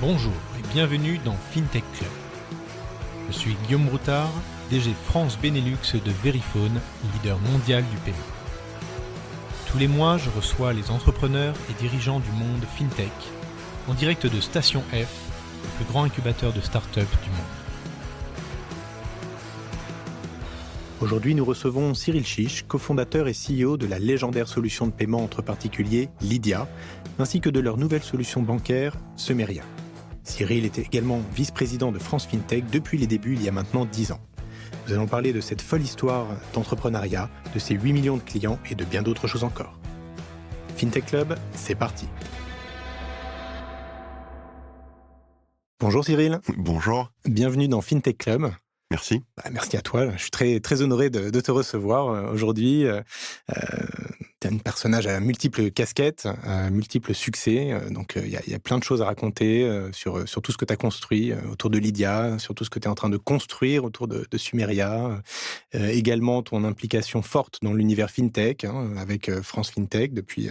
Bonjour et bienvenue dans FinTech Club. Je suis Guillaume Broutard, DG France Benelux de Verifone, leader mondial du paiement. Tous les mois, je reçois les entrepreneurs et dirigeants du monde FinTech en direct de Station F, le plus grand incubateur de start-up du monde. Aujourd'hui, nous recevons Cyril Chiche, cofondateur et CEO de la légendaire solution de paiement entre particuliers Lydia, ainsi que de leur nouvelle solution bancaire Semeria. Cyril était également vice-président de France FinTech depuis les débuts il y a maintenant 10 ans. Nous allons parler de cette folle histoire d'entrepreneuriat, de ses 8 millions de clients et de bien d'autres choses encore. FinTech Club, c'est parti. Bonjour Cyril. Bonjour. Bienvenue dans FinTech Club. Merci. Merci à toi. Je suis très honoré de te recevoir aujourd'hui. Tu es un personnage à multiples casquettes, à multiples succès. Donc, il y a plein de choses à raconter sur tout ce que tu as construit autour de Lydia, sur tout ce que tu es en train de construire autour de Sumeria. Également, ton implication forte dans l'univers FinTech, avec France FinTech depuis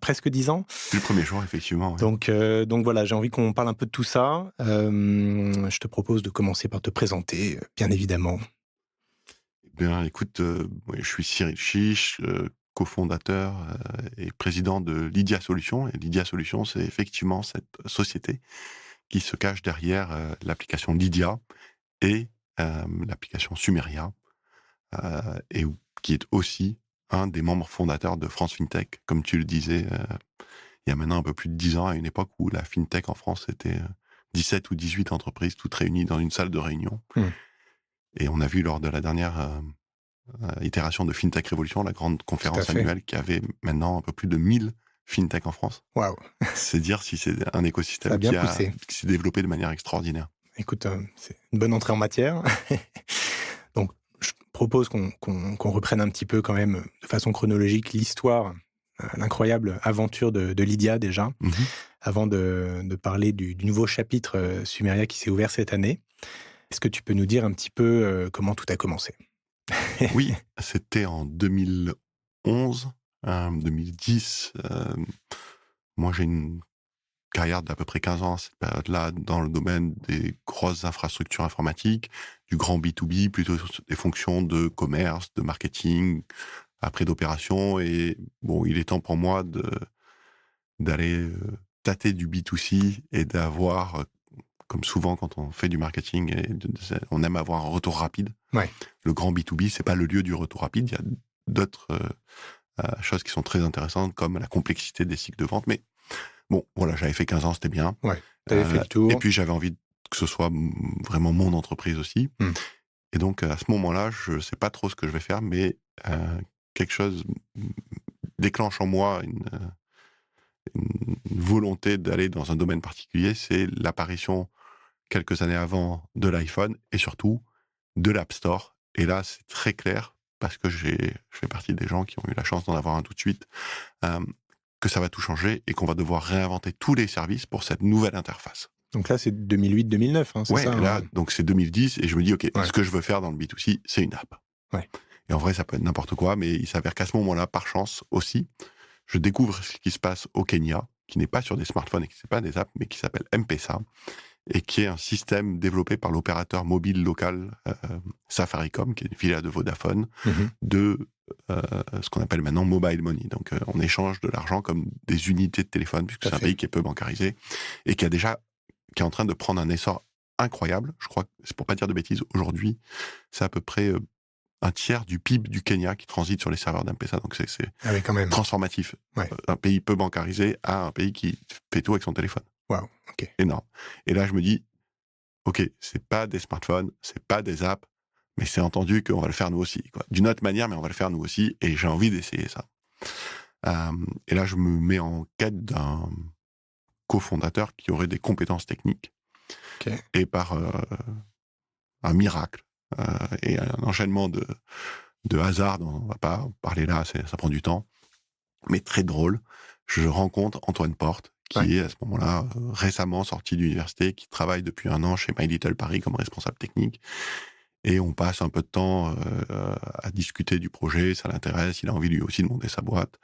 presque 10 ans. Depuis le premier jour, effectivement. Ouais. Donc voilà, j'ai envie qu'on parle un peu de tout ça. Je te propose de commencer par te présenter, bien évidemment. Bien, écoute, je suis Cyril Chiche, cofondateur et président de Lydia Solutions. Et Lydia Solutions, c'est effectivement cette société qui se cache derrière l'application Lydia et l'application Sumeria, et qui est aussi un des membres fondateurs de France FinTech. Comme tu le disais, il y a maintenant un peu plus de 10 ans, à une époque où la FinTech en France était 17 ou 18 entreprises toutes réunies dans une salle de réunion. Et on a vu lors de la dernière itération de FinTech Révolution, la grande conférence annuelle, qui avait maintenant un peu plus de 1000 FinTech en France. Waouh. C'est dire si c'est un écosystème qui s'est développé de manière extraordinaire. Écoute, c'est une bonne entrée en matière. Donc, je propose qu'on reprenne un petit peu quand même, de façon chronologique, l'histoire, l'incroyable aventure de Lydia déjà, avant de parler du nouveau chapitre Sumeria qui s'est ouvert cette année. Est-ce que tu peux nous dire un petit peu comment tout a commencé ? Oui, c'était en 2011, 2010. Moi, j'ai une carrière d'à peu près 15 ans à cette période-là dans le domaine des grosses infrastructures informatiques, du grand B2B, plutôt sur des fonctions de commerce, de marketing, après d'opération. Et bon, il est temps pour moi d'aller tâter du B2C et d'avoir, comme souvent quand on fait du marketing, on aime avoir un retour rapide. Ouais. Le grand B2B, c'est pas le lieu du retour rapide. Il y a d'autres choses qui sont très intéressantes, comme la complexité des cycles de vente. Mais bon, voilà, j'avais fait 15 ans, c'était bien. Ouais, t'avais fait le tour. Et puis, j'avais envie que ce soit vraiment mon entreprise aussi. Et donc, à ce moment-là, je sais pas trop ce que je vais faire, mais quelque chose déclenche en moi une volonté d'aller dans un domaine particulier. C'est l'apparition, quelques années avant, de l'iPhone et surtout de l'App Store. Et là, c'est très clair, parce que je fais partie des gens qui ont eu la chance d'en avoir un tout de suite, que ça va tout changer et qu'on va devoir réinventer tous les services pour cette nouvelle interface. Donc là, c'est 2008-2009, c'est ça ? Là, donc c'est 2010, et je me dis, OK, ce que je veux faire dans le B2C, c'est une app. Ouais. Et en vrai, ça peut être n'importe quoi, mais il s'avère qu'à ce moment-là, par chance aussi, je découvre ce qui se passe au Kenya, qui n'est pas sur des smartphones et qui n'est pas des apps, mais qui s'appelle M-Pesa, et qui est un système développé par l'opérateur mobile local Safaricom, qui est une filiale de Vodafone, de ce qu'on appelle maintenant mobile money. Donc, on échange de l'argent comme des unités de téléphone, puisque c'est un pays qui est peu bancarisé, et qui est en train de prendre un essor incroyable. Je crois que, c'est pour pas dire de bêtises, aujourd'hui, c'est à peu près un tiers du PIB du Kenya qui transite sur les serveurs d'M-Pesa. Donc, c'est quand même transformatif. Ouais. Un pays peu bancarisé à un pays qui fait tout avec son téléphone. Waouh, ok. Énorme. Et là, je me dis, OK, c'est pas des smartphones, c'est pas des apps, mais c'est entendu qu'on va le faire nous aussi, quoi. D'une autre manière, mais on va le faire nous aussi, et j'ai envie d'essayer ça. Et là, je me mets en quête d'un cofondateur qui aurait des compétences techniques. Okay. Et par un miracle et un enchaînement de hasard dont on va pas parler là, ça prend du temps, mais très drôle, je rencontre Antoine Porte, qui est à ce moment-là récemment sorti d'université, qui travaille depuis 1 an chez My Little Paris comme responsable technique. Et on passe un peu de temps à discuter du projet, ça l'intéresse, il a envie lui aussi de monter sa boîte.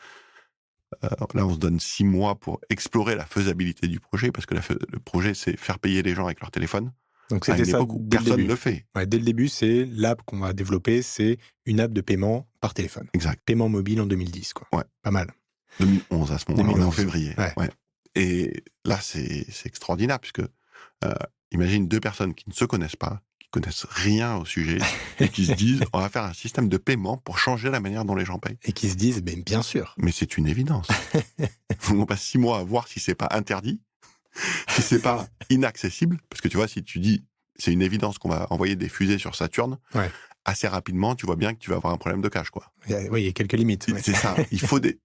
là, on se donne 6 mois pour explorer la faisabilité du projet, parce que le projet, c'est faire payer les gens avec leur téléphone. Donc À c'était une ça époque où dès le personne ne début. le fait. Ouais, dès le début, c'est l'app qu'on va développer, c'est une app de paiement par téléphone. Exact. Paiement mobile en 2010, quoi. Ouais. Pas mal. 2011 à ce moment-là, on est en 2011. février. Ouais. Ouais. Et là, c'est extraordinaire, puisque imagine 2 personnes qui ne se connaissent pas, qui connaissent rien au sujet, et qui se disent on va faire un système de paiement pour changer la manière dont les gens payent. Et qui se disent, ben, bien sûr. Mais c'est une évidence. On passe 6 mois à voir si c'est pas interdit, si c'est pas inaccessible, parce que tu vois, si tu dis c'est une évidence qu'on va envoyer des fusées sur Saturne, Ouais. assez rapidement, tu vois bien que tu vas avoir un problème de cache, quoi. Oui, il y a quelques limites. Ouais. C'est ça. Il faut des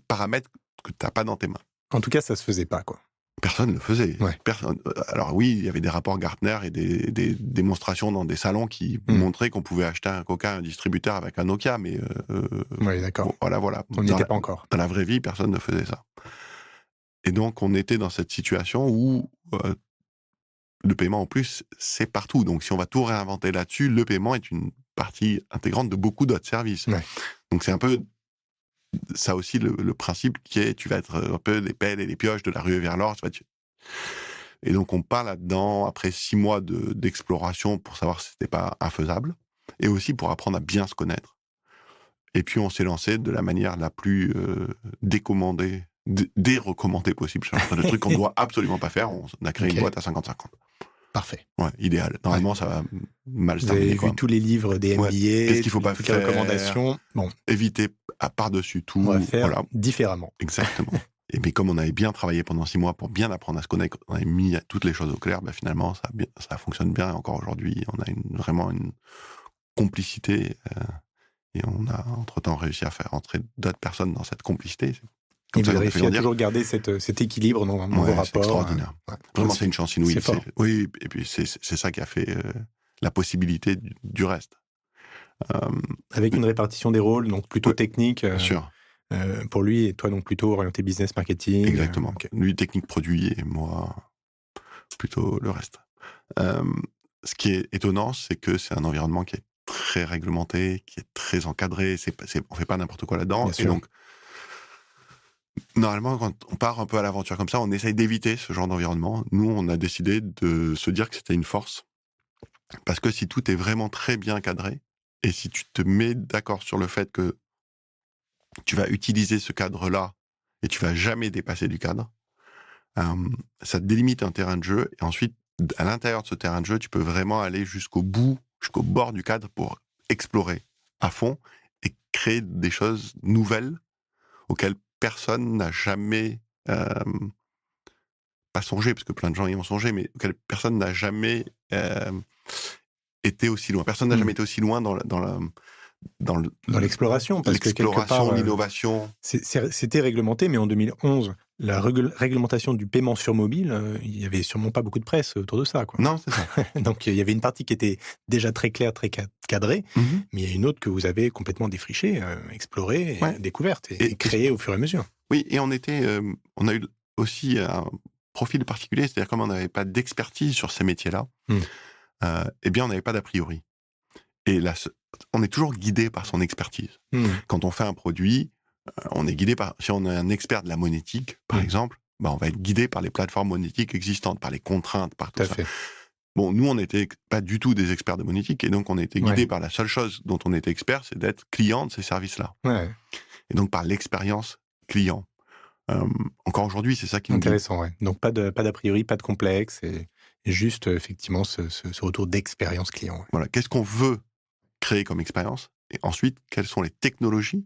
paramètres que tu n'as pas dans tes mains. En tout cas, ça se faisait pas, quoi. Personne ne le faisait. Ouais. Personne. Alors oui, il y avait des rapports Gartner et des démonstrations dans des salons qui montraient qu'on pouvait acheter un Coca, un distributeur avec un Nokia, mais Oui, d'accord. bon, voilà. On n'y était pas encore. Dans la vraie vie, personne ne faisait ça. Et donc, on était dans cette situation où le paiement, en plus, c'est partout. Donc, si on va tout réinventer là-dessus, le paiement est une partie intégrante de beaucoup d'autres services. Ouais. Donc, c'est un peu ça aussi le principe qui est tu vas être un peu les pelles et les pioches de la ruée vers l'or. Et donc, on part là-dedans après 6 mois d'exploration pour savoir si c'était pas infaisable et aussi pour apprendre à bien se connaître. Et puis, on s'est lancé de la manière la plus dérecommandée possible. C'est le truc qu'on ne doit absolument pas faire. On a créé une boîte à 50-50. Parfait. Ouais, idéal. Normalement, ça va mal se Vous avez terminer. vu tous les livres des MBA, Qu'est-ce qu'il faut pas toutes faire, les recommandations. Bon, éviter par-dessus tout. on va faire Voilà. différemment. Exactement. Et mais comme on avait bien travaillé pendant 6 mois pour bien apprendre à se connaître, on avait mis toutes les choses au clair, ben finalement, ça fonctionne bien. Et encore aujourd'hui, on a vraiment une complicité. Et on a, entre-temps, réussi à faire entrer d'autres personnes dans cette complicité. Et vous avez réussi à toujours garder cet équilibre dans vos rapports. C'est extraordinaire. Ouais. Vraiment, c'est une chance inouïe. C'est fort. Oui, et puis c'est ça qui a fait la possibilité du reste. Avec une répartition des rôles, donc plutôt technique. Bien sûr. Pour lui, et toi donc plutôt orienté business marketing. Exactement. Okay. Lui, technique produit, et moi, plutôt le reste. Ce qui est étonnant, c'est que c'est un environnement qui est très réglementé, qui est très encadré. On fait pas n'importe quoi là-dedans. Et donc, normalement, quand on part un peu à l'aventure comme ça, on essaye d'éviter ce genre d'environnement. Nous, on a décidé de se dire que c'était une force. Parce que si tout est vraiment très bien cadré, et si tu te mets d'accord sur le fait que tu vas utiliser ce cadre-là, et tu vas jamais dépasser du cadre, ça te délimite un terrain de jeu, et ensuite, à l'intérieur de ce terrain de jeu, tu peux vraiment aller jusqu'au bout, jusqu'au bord du cadre pour explorer à fond et créer des choses nouvelles auxquelles personne n'a jamais pas songé, parce que plein de gens y ont songé, mais auxquelles personne n'a jamais été aussi loin. Personne n'a jamais été aussi loin dans l'exploration, parce que quelque part, l'innovation. C'était réglementé, mais en 2011, la réglementation du paiement sur mobile, il n'y avait sûrement pas beaucoup de presse autour de ça, quoi. Non, c'est ça. Donc, il y avait une partie qui était déjà très claire, très cadrée, mais il y a une autre que vous avez complètement défrichée, explorée, découverte et créée au fur et à mesure. Oui, et on a eu aussi un profil particulier, c'est-à-dire comme on n'avait pas d'expertise sur ces métiers-là, eh bien, on n'avait pas d'a priori. Et là, on est toujours guidé par son expertise. Quand on fait un produit, on est guidé si on est un expert de la monétique, par exemple, on va être guidé par les plateformes monétiques existantes, par les contraintes, par tout ça. Fait. Bon, nous, on n'était pas du tout des experts de monétique, et donc on était guidé par la seule chose dont on était expert, c'est d'être client de ces services-là. Ouais. Et donc par l'expérience client. Encore aujourd'hui, c'est ça qui nous dit. Intéressant, ouais. Donc pas d'a priori, pas de complexe, et juste effectivement ce retour d'expérience client. Ouais. Voilà. Qu'est-ce qu'on veut créer comme expérience? Et ensuite, quelles sont les technologies?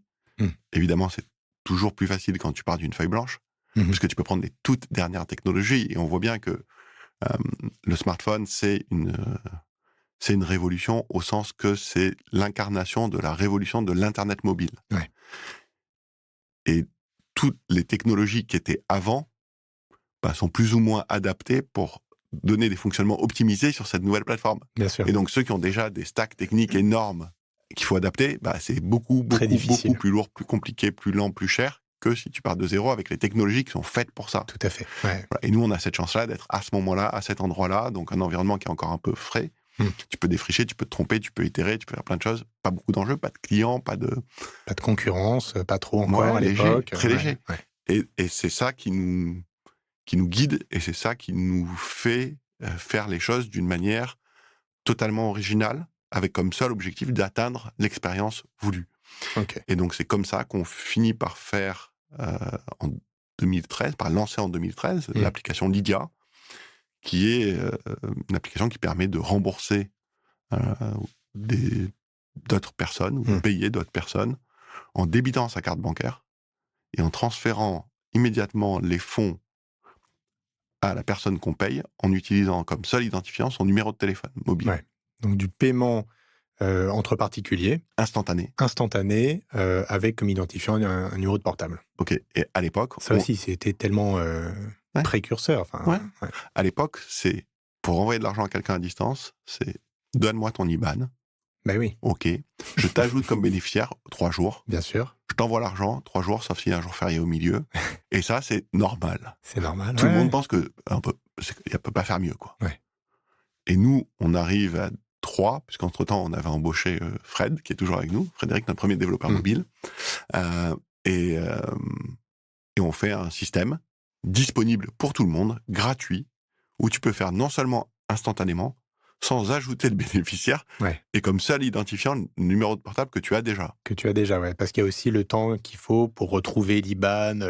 Évidemment, c'est toujours plus facile quand tu pars d'une feuille blanche, parce que tu peux prendre les toutes dernières technologies, et on voit bien que le smartphone, c'est une révolution au sens que c'est l'incarnation de la révolution de l'Internet mobile. Ouais. Et toutes les technologies qui étaient avant sont plus ou moins adaptées pour donner des fonctionnements optimisés sur cette nouvelle plateforme. Bien sûr. Et donc, ceux qui ont déjà des stacks techniques énormes qu'il faut adapter, c'est beaucoup plus lourd, plus compliqué, plus lent, plus cher que si tu pars de zéro avec les technologies qui sont faites pour ça. Tout à fait. Ouais. Voilà. Et nous, on a cette chance-là d'être à ce moment-là, à cet endroit-là, donc un environnement qui est encore un peu frais, Tu peux défricher, tu peux te tromper, tu peux itérer, tu peux faire plein de choses. Pas beaucoup d'enjeux, pas de clients, pas de... Pas de concurrence, pas trop encore à léger, l'époque. très léger. Ouais. Et c'est ça qui nous guide, et c'est ça qui nous fait faire les choses d'une manière totalement originale, avec comme seul objectif d'atteindre l'expérience voulue. Ok. Et donc c'est comme ça qu'on finit par faire en 2013, par lancer en 2013 l'application Lydia, qui est une application qui permet de rembourser d'autres personnes ou de payer d'autres personnes en débitant sa carte bancaire et en transférant immédiatement les fonds à la personne qu'on paye en utilisant comme seul identifiant son numéro de téléphone mobile. Ouais. Donc du paiement entre particuliers. Instantané. Avec comme identifiant un numéro de portable. Ok. Et à l'époque... Ça aussi, c'était tellement précurseur. Ouais. À l'époque, c'est pour envoyer de l'argent à quelqu'un à distance, c'est donne-moi ton IBAN. Ben oui. Ok. Je t'ajoute comme bénéficiaire 3 jours. Bien sûr. Je t'envoie l'argent 3 jours, sauf s'il y a un jour férié au milieu. Et ça, c'est normal. C'est normal. Tout le monde pense qu'il ne peut pas faire mieux, quoi. Ouais. Et nous, on arrive à 3, puisqu'entre-temps, on avait embauché Fred, qui est toujours avec nous. Frédéric, notre premier développeur mobile. Et on fait un système disponible pour tout le monde, gratuit, où tu peux faire non seulement instantanément, sans ajouter de bénéficiaire, et comme seul identifiant le numéro de portable que tu as déjà. Ouais. Parce qu'il y a aussi le temps qu'il faut pour retrouver l'IBAN.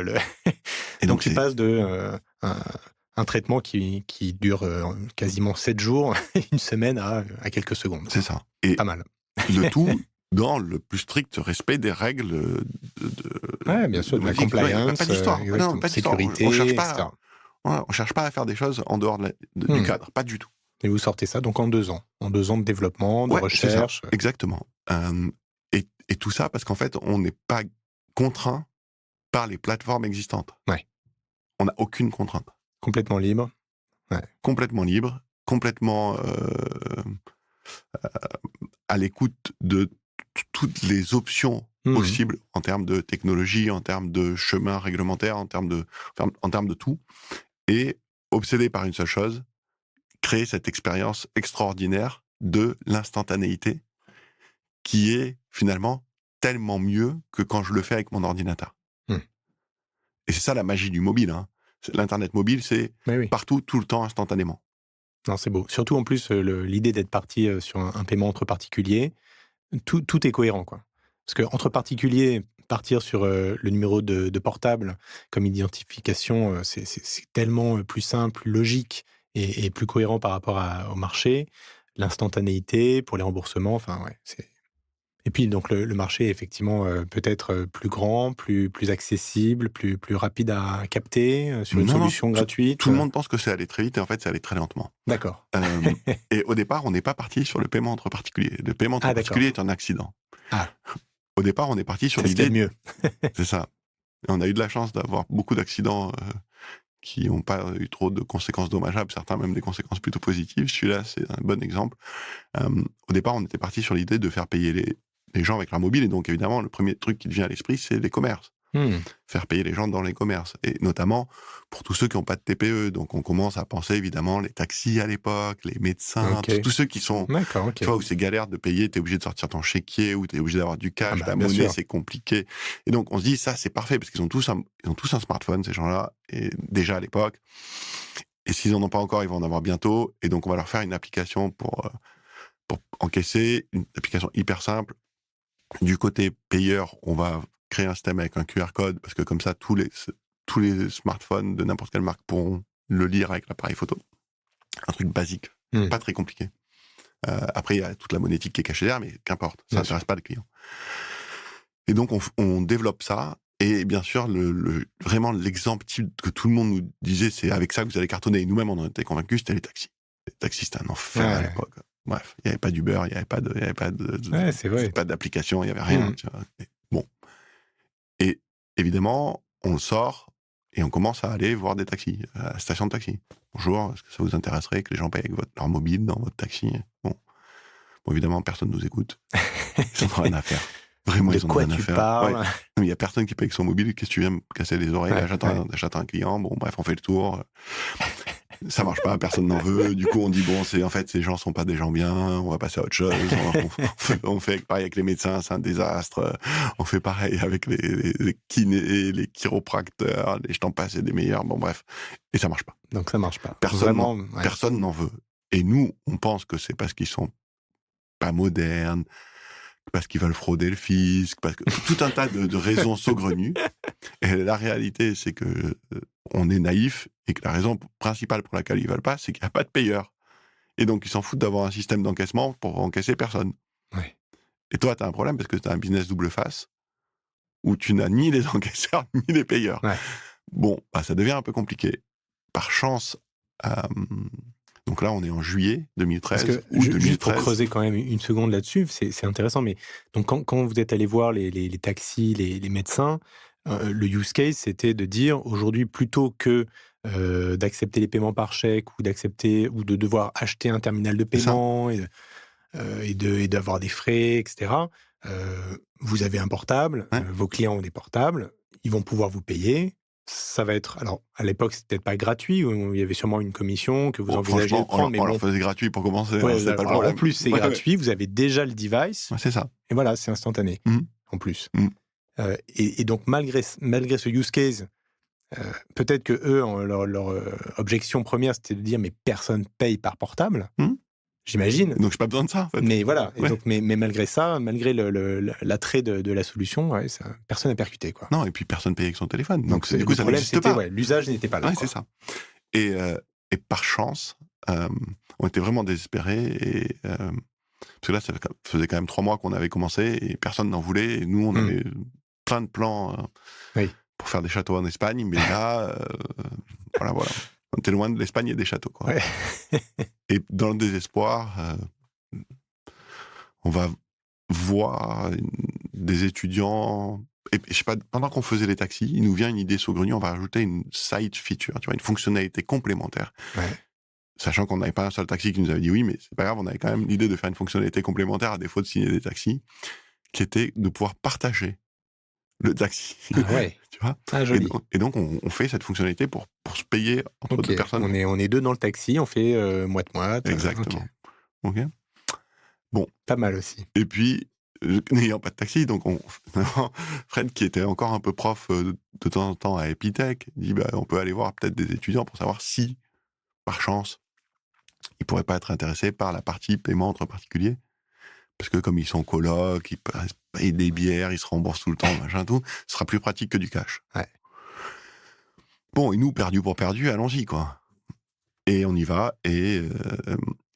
Et donc tu passes de un traitement qui dure quasiment 7 jours, une semaine à quelques secondes. C'est ça. Et pas mal. Le tout dans le plus strict respect des règles bien sûr, de la compliance, pas d'histoire, pas de sécurité, on etc. cherche pas à faire des choses en dehors du cadre, pas du tout. Et vous sortez ça donc en 2 ans. En 2 ans de développement, de recherche. Exactement. Et tout ça parce qu'en fait, on n'est pas contraint par les plateformes existantes. Ouais. On n'a aucune contrainte. Complètement libre. Ouais. Complètement libre, complètement à l'écoute de toutes les options possibles en termes de technologie, en termes de chemin réglementaire, en termes de tout. Et obsédé par une seule chose, créer cette expérience extraordinaire de l'instantanéité qui est finalement tellement mieux que quand je le fais avec mon ordinateur. Et c'est ça la magie du mobile. L'Internet mobile, c'est partout, tout le temps, instantanément. Non, c'est beau. Surtout, en plus, l'idée d'être parti sur un paiement entre particuliers, tout est cohérent, quoi. Parce qu'entre particuliers, partir sur le numéro de portable comme identification, c'est tellement plus simple, plus logique et plus cohérent par rapport au marché. L'instantanéité pour les remboursements, Et puis, donc, le marché est effectivement peut-être plus grand, plus accessible, plus rapide à capter sur une solution gratuite. Tout le monde pense que c'est aller très vite et en fait, c'est aller très lentement. D'accord. Et au départ, on n'est pas parti sur le paiement entre particuliers. Le paiement entre particuliers est un accident. Au départ, on est parti sur l'idée... C'est mieux. C'est ça. Et on a eu de la chance d'avoir beaucoup d'accidents qui n'ont pas eu trop de conséquences dommageables, certains même des conséquences plutôt positives. Celui-là, c'est un bon exemple. Au départ, on était parti sur l'idée de faire payer les gens avec leur mobile, et donc évidemment, le premier truc qui te vient à l'esprit, c'est les commerces. Faire payer les gens dans les commerces, et notamment pour tous ceux qui n'ont pas de TPE. Donc on commence à penser évidemment les taxis à l'époque, les médecins, tous ceux qui sont... Tu vois, où c'est galère de payer, t'es obligé de sortir ton chéquier, ou t'es obligé d'avoir du cash, la monnaie, c'est compliqué. Et donc on se dit, ça c'est parfait, parce qu'ils ont tous un smartphone, ces gens-là, et déjà à l'époque. Et s'ils n'en ont pas encore, ils vont en avoir bientôt. Et donc on va leur faire une application pour encaisser, une application hyper simple. Du côté payeur, on va créer un système avec un QR code, parce que comme ça, tous les smartphones de n'importe quelle marque pourront le lire avec l'appareil photo. Un truc basique, pas très compliqué. Après, il y a toute la monétique qui est cachée derrière, mais qu'importe, ça n'intéresse pas les clients. Et donc, on développe ça, et bien sûr, vraiment l'exemple type que tout le monde nous disait, c'est avec ça que vous allez cartonner. Et nous-mêmes, on en était convaincus, c'était les taxis. Les taxis, c'était un enfer à l'époque. Bref, il n'y avait pas d'Uber, il n'y avait pas d'application, il n'y avait rien. Tu vois. Bon. Et évidemment, on sort et on commence à aller voir des taxis, à la station de taxi. Bonjour, est-ce que ça vous intéresserait que les gens payent avec leur mobile dans votre taxi ? Bon, évidemment, personne ne nous écoute. Ils n'ont rien à faire. Vraiment, ils n'ont rien à faire. Il n'y a personne qui paye avec son mobile. Qu'est-ce que tu viens me casser les oreilles ? Là, j'attends un client. Bon, bref, on fait le tour. Ça marche pas, personne n'en veut. Du coup, on dit bon, en fait, ces gens sont pas des gens bien. On va passer à autre chose. On fait pareil avec les médecins, c'est un désastre. On fait pareil avec les kinés, les chiropracteurs, je t'en passe, c'est des meilleurs. Bon, bref, et ça marche pas. Donc ça marche pas. Personne n'en veut. Et nous, on pense que c'est parce qu'ils sont pas modernes, parce qu'ils veulent frauder le fisc, parce que tout un tas de raisons saugrenues. Et la réalité, c'est que on est naïf et que la raison principale pour laquelle ils veulent pas, c'est qu'il n'y a pas de payeurs. Et donc, ils s'en foutent d'avoir un système d'encaissement pour encaisser personne. Ouais. Et toi, tu as un problème parce que tu as un business double face où tu n'as ni les encaisseurs ni les payeurs. Ouais. Bon, ça devient un peu compliqué. Par chance, donc là, on est en juillet 2013 Parce que, ou 2013. juste pour creuser quand même une seconde là-dessus, c'est intéressant, mais donc quand vous êtes allé voir les taxis, les médecins, le use case, c'était de dire, aujourd'hui, plutôt que d'accepter les paiements par chèque ou de devoir acheter un terminal de paiement et d'avoir des frais, etc., vous avez un portable, Ouais. vos clients ont des portables, ils vont pouvoir vous payer. Ça va être... Alors, à l'époque, c'était peut-être pas gratuit, il y avait sûrement une commission que vous envisagez de prendre. On leur faisait gratuit pour commencer, Ouais, c'est pas le problème. en plus, c'est gratuit, vous avez déjà le device, Ouais, c'est ça. et voilà, c'est instantané, en plus. Et donc, malgré ce use case, peut-être que eux, leur objection première, c'était de dire, mais personne paye par portable, j'imagine. Donc, j'ai pas besoin de ça, en fait. Mais voilà, et Ouais. donc, mais malgré ça, malgré l'attrait de la solution, personne n'a percuté, quoi. Non, et puis personne payait avec son téléphone. Donc du coup, le ça problème, n'existe pas. l'usage n'était pas là. Ouais, quoi. c'est ça. Et par chance, on était vraiment désespérés. Parce que là, ça faisait quand même 3 mois qu'on avait commencé et personne n'en voulait. Et nous, on avait plein de plans pour faire des châteaux en Espagne. Mais là, voilà. On était loin de l'Espagne et des châteaux, quoi. Ouais. Et dans le désespoir, on va voir des étudiants... Et je sais pas, pendant qu'on faisait les taxis, il nous vient une idée saugrenue, on va rajouter une side feature, tu vois, une fonctionnalité complémentaire. Ouais. Sachant qu'on n'avait pas un seul taxi qui nous avait dit oui, mais c'est pas grave, on avait quand même l'idée de faire une fonctionnalité complémentaire à défaut de signer des taxis, qui était de pouvoir partager le taxi. Ah ouais. Tu vois. Joli. Et donc, on fait cette fonctionnalité pour se payer entre deux personnes. On est deux dans le taxi, on fait moite-moite. Exactement. Ok. Bon. Pas mal aussi. Et puis, n'ayant pas de taxi, donc Fred, qui était encore un peu prof de temps en temps à Epitech, dit on peut aller voir peut-être des étudiants pour savoir si, par chance, ils pourraient pas être intéressés par la partie paiement entre particuliers. Parce que comme ils sont colocs, ils payent des bières, ils se remboursent tout le temps, machin, tout, ce sera plus pratique que du cash. Ouais. Bon, et nous, perdu pour perdu, allons-y, quoi. Et on y va, et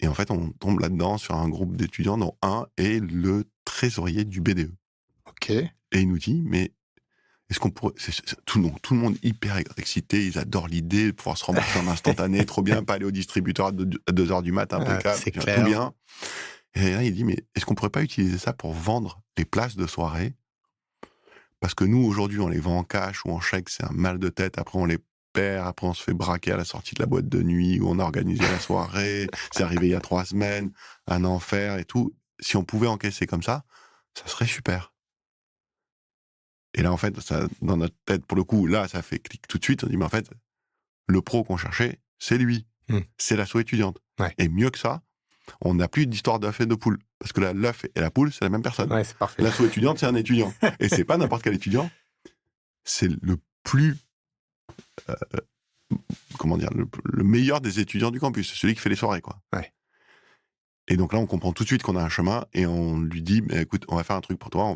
en fait, on tombe là-dedans sur un groupe d'étudiants dont un est le trésorier du BDE. Ok. Et il nous dit, mais est-ce qu'on pourrait... tout le monde hyper excité, ils adorent l'idée de pouvoir se rembourser en instantané, trop bien, pas aller au distributeur à 2h du matin, impeccable, c'est clair. tout bien. Et là, il dit, mais est-ce qu'on pourrait pas utiliser ça pour vendre les places de soirée? Parce que nous, aujourd'hui, on les vend en cash ou en chèque, c'est un mal de tête, après on les perd, après on se fait braquer à la sortie de la boîte de nuit où on a organisé la soirée, c'est arrivé il y a 3 semaines, un enfer et tout. Si on pouvait encaisser comme ça serait super. Et là, en fait, ça, dans notre tête, pour le coup, là, ça fait clic tout de suite. On dit, mais en fait, le pro qu'on cherchait, c'est lui. C'est l'asso étudiante. Ouais. Et mieux que ça, on n'a plus d'histoire d'œuf et de poule. Parce que là, l'œuf et la poule, c'est la même personne. Ouais, c'est parfait. L'asso étudiante, c'est un étudiant. Et c'est pas n'importe quel étudiant. C'est le plus... comment dire, le meilleur des étudiants du campus. C'est celui qui fait les soirées, quoi. Ouais. Et donc là, on comprend tout de suite qu'on a un chemin et on lui dit, mais écoute, on va faire un truc pour toi,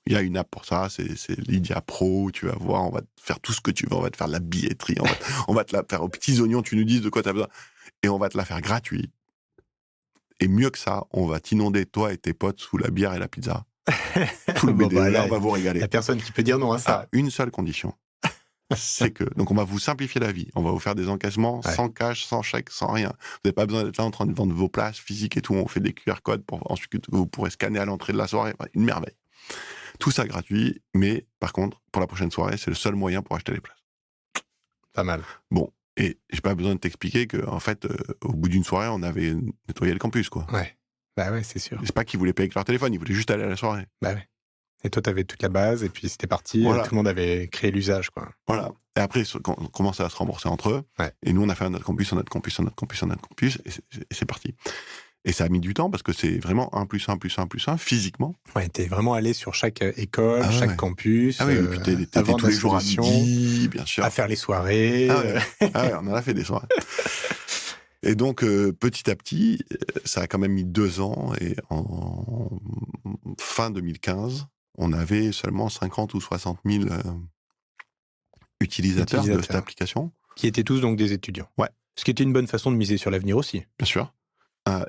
il y a une app pour ça, c'est Lydia Pro, tu vas voir, on va te faire tout ce que tu veux, on va te faire de la billetterie, on va te la faire aux petits oignons, tu nous dises de quoi tu as besoin, et on va te la faire gratuite. Et mieux que ça, on va t'inonder, toi et tes potes, sous la bière et la pizza. Tout le BDE, on va vous régaler. La personne qui peut dire non à ça. À une seule condition. C'est que, donc on va vous simplifier la vie, on va vous faire des encaissements sans cash, sans chèque, sans rien. Vous n'avez pas besoin d'être là en train de vendre vos places physiques et tout, on fait des QR codes pour ensuite que vous pourrez scanner à l'entrée de la soirée, une merveille. Tout ça gratuit, mais par contre, pour la prochaine soirée, c'est le seul moyen pour acheter les places. Pas mal. Bon, et j'ai pas besoin de t'expliquer qu'en fait, au bout d'une soirée, on avait nettoyé le campus, quoi. Ouais. Bah ouais, c'est sûr. C'est pas qu'ils voulaient payer avec leur téléphone, ils voulaient juste aller à la soirée. Bah ouais. Et toi, tu avais toute la base, et puis c'était parti, Voilà. tout le monde avait créé l'usage, quoi. Voilà. Et après, quand on commençait à se rembourser entre eux, Ouais. et nous, on a fait un autre campus, et c'est parti. Et ça a mis du temps, parce que c'est vraiment 1 + 1 + 1 + 1, physiquement. Ouais, t'es vraiment allé sur chaque école, Ah ouais, chaque ouais. campus, Ah oui, et puis t'étais à vendre tous les la jours à solution, midi, bien sûr. à faire les soirées. Ah ouais. Ah ouais, on en a fait des soirées. Et donc, petit à petit, ça a quand même mis 2 ans, et en fin 2015, on avait seulement 50 ou 60 000 utilisateurs de cette application. Qui étaient tous donc des étudiants. Ouais. Ce qui était une bonne façon de miser sur l'avenir aussi. Bien sûr.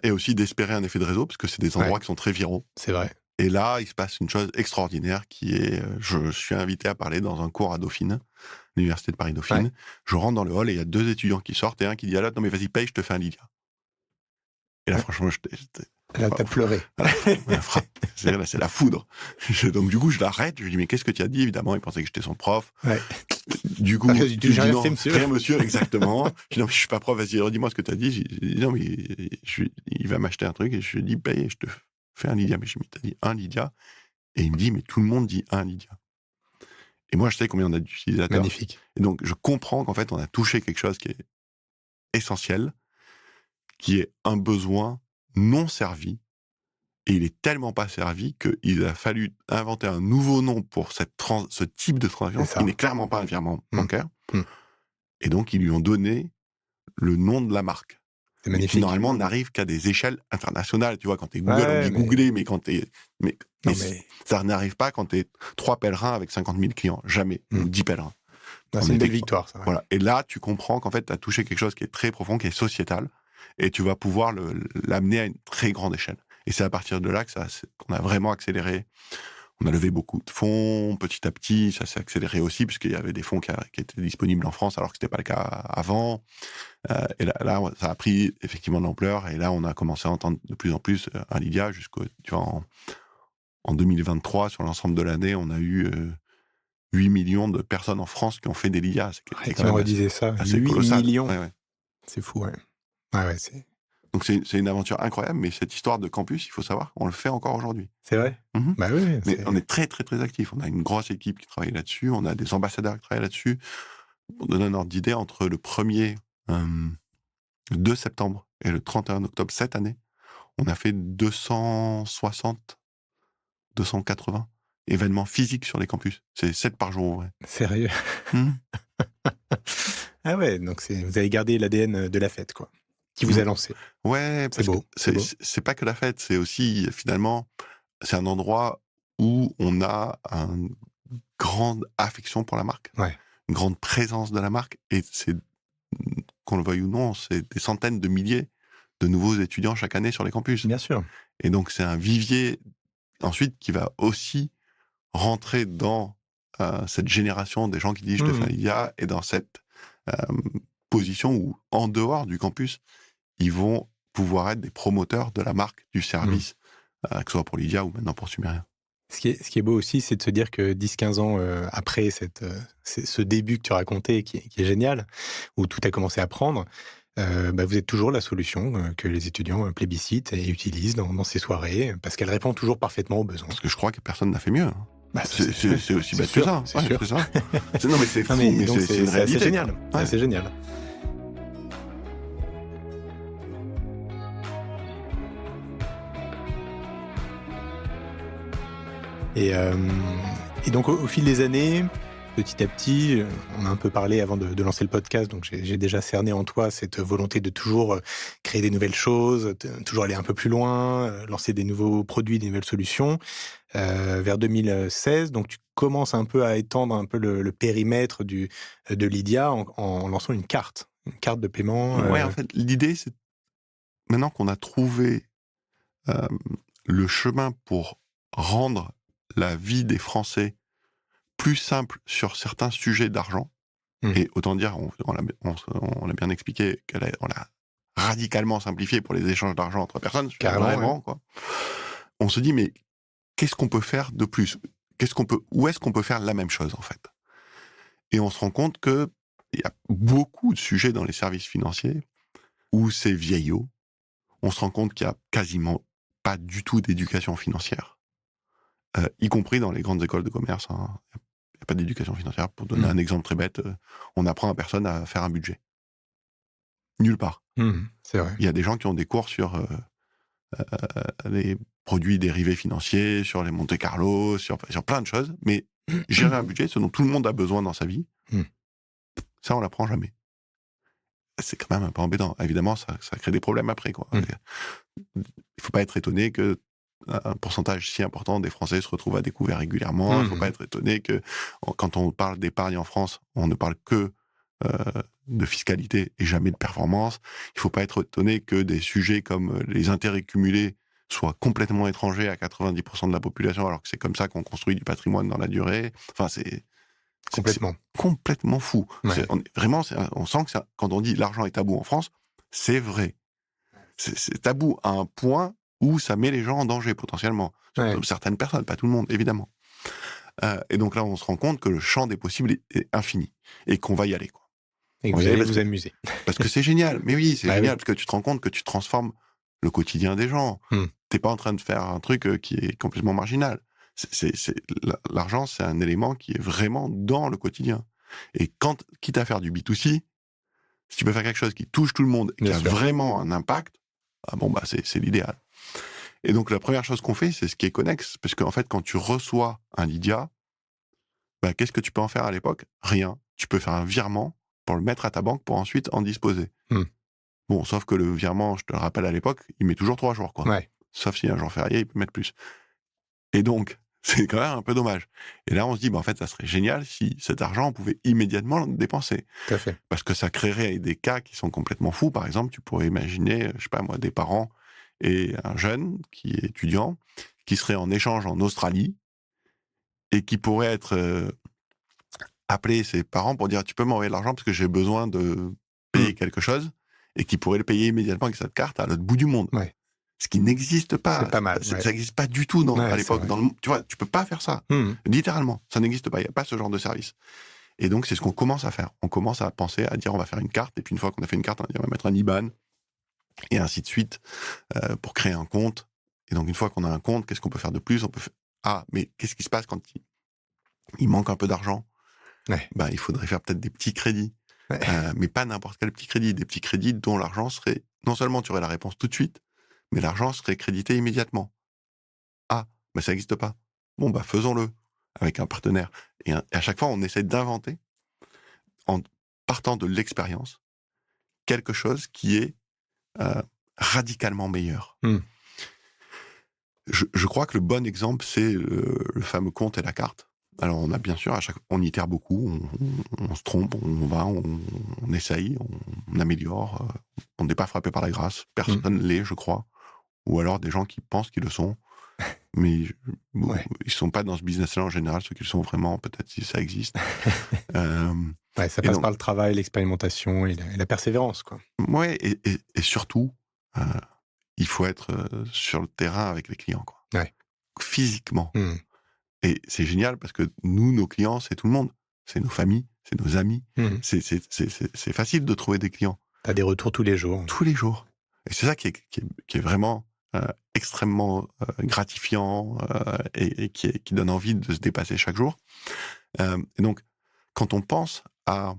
Et aussi d'espérer un effet de réseau, parce que c'est des endroits qui sont très viraux. C'est vrai. Et là, il se passe une chose extraordinaire qui est, je suis invité à parler dans un cours à Dauphine, l'université de Paris-Dauphine. Ouais. Je rentre dans le hall et il y a 2 étudiants qui sortent et un qui dit à l'autre, non mais vas-y paye, je te fais un Lydia. Et là, franchement, là, t'as pleuré. C'est la foudre. Donc du coup, je l'arrête, je lui dis, mais qu'est-ce que tu as dit? Évidemment, il pensait que j'étais son prof. Ouais. Du coup, j'ai rien fait, monsieur. Rien, monsieur, exactement. Je dis, non, mais je suis pas prof, vas-y, redis-moi ce que tu as dit. Je dis, non, mais il va m'acheter un truc, et je lui dis, paye, je te fais un Lydia. Mais je lui dis, t'as dit un Lydia? Et il me dit, mais tout le monde dit un Lydia. Et moi, je sais combien on a d'utilisateurs. Magnifique. Et donc, je comprends qu'en fait, on a touché quelque chose qui est essentiel, qui est un besoin non servi. Et il est tellement pas servi qu'il a fallu inventer un nouveau nom pour ce type de transaction, qui n'est clairement pas un virement bancaire. Et donc, ils lui ont donné le nom de la marque. C'est magnifique. Qui, normalement, n'arrive qu'à des échelles internationales. Tu vois, quand t'es Google, on dit googler, mais quand t'es... ça n'arrive pas quand t'es 3 pèlerins avec 50 000 clients. Jamais. Ou 10 pèlerins. C'est une belle victoire, ça. Ouais. Voilà. Et là, tu comprends qu'en fait, tu as touché quelque chose qui est très profond, qui est sociétal, et tu vas pouvoir l'amener à une très grande échelle. Et c'est à partir de là qu'on a vraiment accéléré. On a levé beaucoup de fonds, petit à petit, ça s'est accéléré aussi, puisqu'il y avait des fonds qui étaient disponibles en France, alors que ce n'était pas le cas avant. Et là, ça a pris effectivement de l'ampleur, et là, on a commencé à entendre de plus en plus un Lydia, en 2023, sur l'ensemble de l'année, on a eu 8 millions de personnes en France qui ont fait des Lydia. Qui me redisait ça, 8 colossal. millions. Ouais. C'est fou, ouais. C'est... Donc c'est une aventure incroyable, mais cette histoire de campus, il faut savoir, on le fait encore aujourd'hui. C'est vrai. Bah oui. Mais on est très très très actifs. On a une grosse équipe qui travaille là-dessus. On a des ambassadeurs qui travaillent là-dessus. Pour donner un ordre d'idée, entre le 1er 2 septembre et le 31 octobre cette année, on a fait 260, 280 événements physiques sur les campus. C'est 7 par jour, ouais. Sérieux. Ah ouais, donc vous avez gardé l'ADN de la fête, quoi. Qui vous a lancé. Ouais, parce que c'est pas que la fête, c'est aussi, finalement, c'est un endroit où on a une grande affection pour la marque, une grande présence de la marque, et c'est, qu'on le veuille ou non, c'est des centaines de milliers de nouveaux étudiants chaque année sur les campus. Bien sûr. Et donc, c'est un vivier, ensuite, qui va aussi rentrer dans cette génération des gens qui disent « je te fais un Lydia », et dans cette position où, en dehors du campus, ils vont pouvoir être des promoteurs de la marque, du service, que ce soit pour Lydia ou maintenant pour Sumeria. Ce qui est beau aussi, c'est de se dire que 10-15 ans après ce début que tu racontais, qui est génial, où tout a commencé à prendre, vous êtes toujours la solution que les étudiants plébiscitent et utilisent dans ces soirées, parce qu'elle répond toujours parfaitement aux besoins. Parce que je crois que personne n'a fait mieux. C'est aussi bête que ça. C'est sûr. C'est ça. Non, mais c'est fou, mais c'est une réalité. C'est génial. Ouais. C'est génial. Et donc, au fil des années, petit à petit, on a un peu parlé avant de lancer le podcast, donc j'ai déjà cerné en toi cette volonté de toujours créer des nouvelles choses, toujours aller un peu plus loin, lancer des nouveaux produits, des nouvelles solutions. Vers 2016, donc tu commences un peu à étendre un peu le périmètre de Lydia en lançant une carte de paiement. Ouais, en fait, l'idée, c'est maintenant qu'on a trouvé le chemin pour rendre la vie des Français plus simple sur certains sujets d'argent, et autant dire, on l'a bien expliqué, on l'a radicalement simplifié pour les échanges d'argent entre personnes, carrément, quoi. On se dit, mais qu'est-ce qu'on peut faire de plus? Où est-ce qu'on peut faire la même chose, en fait? Et on se rend compte qu'il y a beaucoup de sujets dans les services financiers où c'est vieillot. On se rend compte qu'il n'y a quasiment pas du tout d'éducation financière. y compris dans les grandes écoles de commerce. Il n'y a pas d'éducation financière. Pour donner un exemple très bête, on apprend à personne à faire un budget. Nulle part. C'est vrai. Il y a des gens qui ont des cours sur les produits dérivés financiers, sur les Monte Carlo, sur plein de choses, mais gérer un budget, ce dont tout le monde a besoin dans sa vie, ça, on l'apprend jamais. C'est quand même un peu embêtant. Évidemment, ça crée des problèmes après, quoi. Il faut pas être étonné que un pourcentage si important des Français se retrouvent à découvert régulièrement. Il faut pas être étonné que quand on parle d'épargne en France, on ne parle que de fiscalité et jamais de performance. Il faut pas être étonné que des sujets comme les intérêts cumulés soient complètement étrangers à 90% de la population, alors que c'est comme ça qu'on construit du patrimoine dans la durée. Enfin, c'est complètement fou. Ouais. On sent que quand on dit l'argent est tabou en France, c'est vrai. C'est tabou à un point où ça met les gens en danger potentiellement. Certaines personnes, pas tout le monde, évidemment. Et donc là, on se rend compte que le champ des possibles est infini et qu'on va y aller, quoi. Et que vous allez vous amuser. Parce que c'est génial. Mais oui, c'est génial, parce que tu te rends compte que tu transformes le quotidien des gens. T'es pas en train de faire un truc qui est complètement marginal. L'argent, c'est un élément qui est vraiment dans le quotidien. Et quitte à faire du B2C, si tu peux faire quelque chose qui touche tout le monde, qui a vraiment un impact, c'est l'idéal. Et donc, la première chose qu'on fait, c'est ce qui est connexe. Parce qu'en fait, quand tu reçois un Lydia, qu'est-ce que tu peux en faire à l'époque? Rien. Tu peux faire un virement pour le mettre à ta banque pour ensuite en disposer. Bon, sauf que le virement, je te le rappelle à l'époque, il met toujours 3 jours, quoi. Ouais. Sauf si un jour férié, il peut mettre plus. Et donc, c'est quand même un peu dommage. Et là, on se dit, en fait, ça serait génial si cet argent, on pouvait immédiatement le dépenser. Tout à fait. Parce que ça créerait des cas qui sont complètement fous. Par exemple, tu pourrais imaginer, je sais pas moi, des parents et un jeune qui est étudiant, qui serait en échange en Australie et qui pourrait être appeler ses parents pour dire, tu peux m'envoyer de l'argent parce que j'ai besoin de payer quelque chose, et qui pourrait le payer immédiatement avec cette carte à l'autre bout du monde. Ouais. Ce qui n'existe pas. C'est pas mal. Ça n'existe pas du tout à l'époque. Tu vois, tu peux pas faire ça. Littéralement. Ça n'existe pas. Il n'y a pas ce genre de service. Et donc, c'est ce qu'on commence à faire. On commence à penser, à dire, on va faire une carte. Et puis, une fois qu'on a fait une carte, on va dire, on va mettre un IBAN. Et ainsi de suite, pour créer un compte. Et donc, une fois qu'on a un compte, qu'est-ce qu'on peut faire de plus? Mais qu'est-ce qui se passe quand il manque un peu d'argent? Il faudrait faire peut-être des petits crédits. Mais pas n'importe quel petit crédit. Des petits crédits dont l'argent serait... Non seulement tu aurais la réponse tout de suite, mais l'argent serait crédité immédiatement. Mais ça n'existe pas. Bon, faisons-le avec un partenaire. Et à chaque fois, on essaie d'inventer, en partant de l'expérience, quelque chose qui est radicalement meilleur. Je crois que le bon exemple, c'est le fameux compte et la carte. Alors, on a bien sûr, on itère beaucoup, on se trompe, on essaye, on améliore, on n'est pas frappé par la grâce. Personne ne l'est, je crois. Ou alors des gens qui pensent qu'ils le sont, mais ils ne sont pas dans ce business-là en général. Ceux qui le sont vraiment, peut-être si ça existe. Ça passe par le travail, l'expérimentation et la persévérance, quoi. Ouais, et surtout, il faut être sur le terrain avec les clients, quoi. Physiquement. Et c'est génial parce que nous, nos clients, c'est tout le monde. C'est nos familles, c'est nos amis. C'est facile de trouver des clients. T'as des retours tous les jours. Tous les jours. Et c'est ça qui est vraiment extrêmement gratifiant et qui donne envie de se dépasser chaque jour. Et donc, quand on pense à